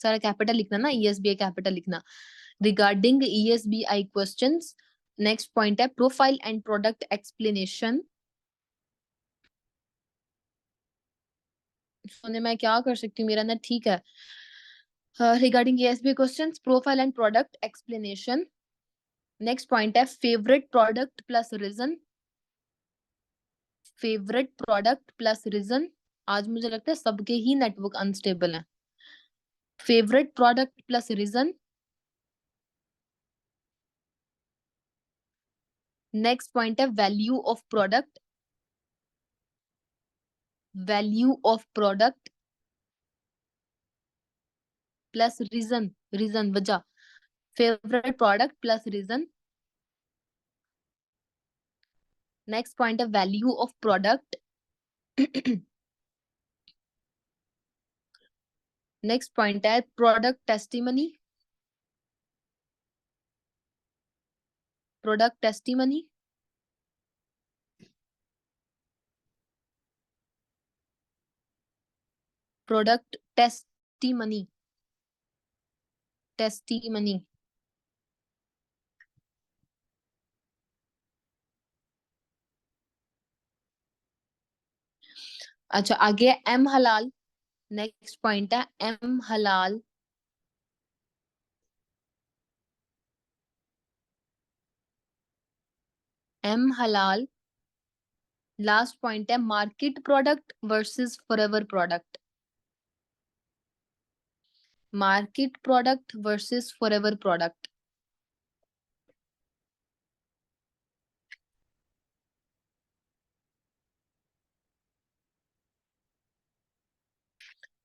[SPEAKER 1] सारा कैपिटल लिखना ना, ईएसबीआई कैपिटल लिखना। Regarding ESBI questions. Next point है प्रोफाइल एंड प्रोडक्ट एक्सप्लेनेशन। सोने मैं क्या कर सकती हूँ, मेरा नेट ठीक है। Regarding ESBI questions, profile and product explanation. Next point है favourite product plus reason. Favourite product plus reason. आज मुझे लगता है सबके ही नेटवर्क अनस्टेबल है। Favourite product plus reason. Next point है value of product. Value of product plus reason. Reason वजह। Favourite product plus reason. Next point है value of product. Next point है product testimony. Product testimony. Product testimony. Testimony. अच्छा आगे M हलाल। Next point है M हलाल। M हलाल। Last point है market product versus forever product. Market product versus forever product.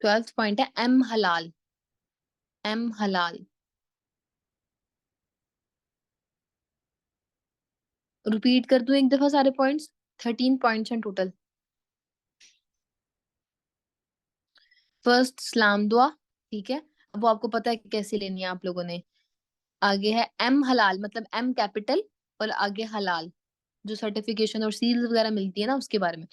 [SPEAKER 1] Twelfth point है M हलाल। एम हलाल। रिपीट कर दूं एक दफा सारे पॉइंट्स। 13 पॉइंट्स हैं टोटल। फर्स्ट सलाम दुआ, ठीक है। अब वो आपको पता है कि कैसे लेनी है आप लोगों ने। आगे है एम हलाल, मतलब एम कैपिटल और आगे हलाल, जो सर्टिफिकेशन और सील्स वगैरह मिलती है ना उसके बारे में।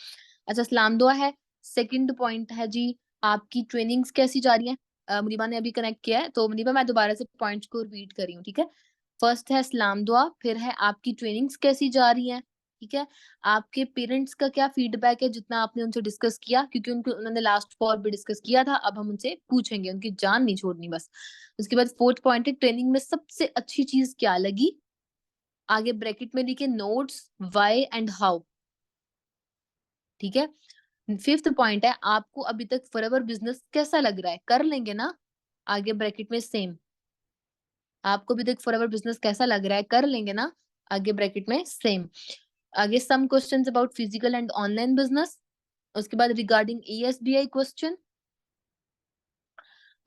[SPEAKER 1] अच्छा, सलाम दुआ है। सेकंड पॉइंट है जी, आपकी ट्रेनिंग्स कैसी जा रही है? मुनीबा ने अभी कनेक्ट किया है, तो मुनीबा मैं दोबारा से पॉइंट्स को रिपीट कर रही हूँ, ठीक है। फर्स्ट है सलाम दुआ, फिर है आपकी ट्रेनिंग्स कैसी जा रही हैं, ठीक है। आपके पेरेंट्स का क्या फीडबैक है, जितना आपने उनसे डिस्कस किया, क्योंकि उनको उन्होंने लास्ट कॉल पे डिस्कस किया था, अब हम उनसे पूछेंगे, उनकी जान नहीं छोड़नी बस। उसके बाद फोर्थ पॉइंट है, ट्रेनिंग में सबसे अच्छी चीज क्या लगी? आगे ब्रैकेट में लिखे नोट्स, व्हाई एंड हाउ, ठीक है। फिफ्थ पॉइंट है, आपको अभी तक फॉरएवर बिजनेस कैसा लग रहा है, कर लेंगे ना? आगे ब्रैकेट में सेम, आपको अभी तक फॉरएवर बिजनेस कैसा लग रहा है, कर लेंगे ना? आगे ब्रैकेट में सेम। आगे some questions about physical and online business. उसके बाद रिगार्डिंग ईएसबीआई क्वेश्चन।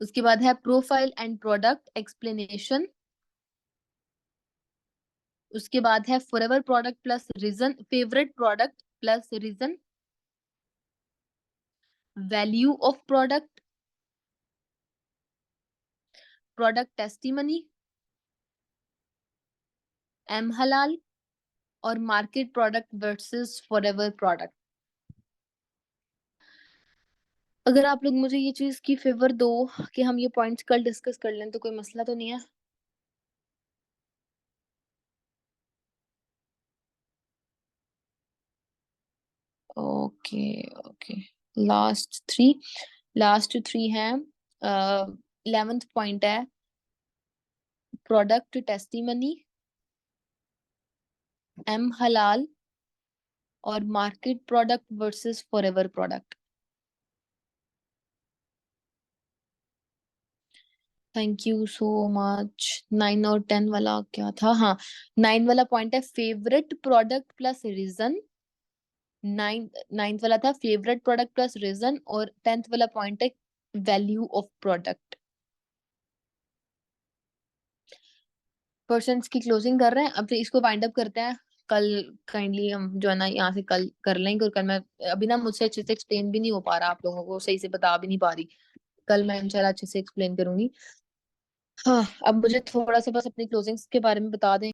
[SPEAKER 1] उसके बाद है प्रोफाइल एंड प्रोडक्ट एक्सप्लेनेशन। उसके बाद है forever product plus reason, favourite product plus reason, value of product, product testimony, एम हलाल और market product versus forever product. अगर आप लोग मुझे ये चीज की फेवर दो कि हम ये पॉइंट्स कल डिस्कस कर लें, तो कोई मसला तो नहीं है। Okay okay. Last three, last three हैं। 11th पॉइंट है प्रोडक्ट टेस्टिमनी, एम हलाल और market product versus forever product. Thank you so much. 9 और 10 वाला क्या था? हाँ, 9 वाला पॉइंट है favourite product plus reason. Ninth वाला था फेवरेट प्रोडक्ट प्लस रीजन, और 10th वाला पॉइंट है वैल्यू ऑफ प्रोडक्ट। पर्सन्स की क्लोजिंग कर रहे हैं, अब फिर इसको वाइंड अप करते हैं। कल काइंडली हम जो है ना यहाँ से कल कर लेंगे, और कल मैं अभी ना मुझसे अच्छे से एक्सप्लेन भी नहीं हो पा रहा, आप लोगों को सही से बता भी नहीं पा रही। कल मैं इंशाल्लाह अच्छे से एक्सप्लेन करूंगी। हाँ, अब मुझे थोड़ा सा बस अपनी क्लोजिंग्स के बारे में बता दें।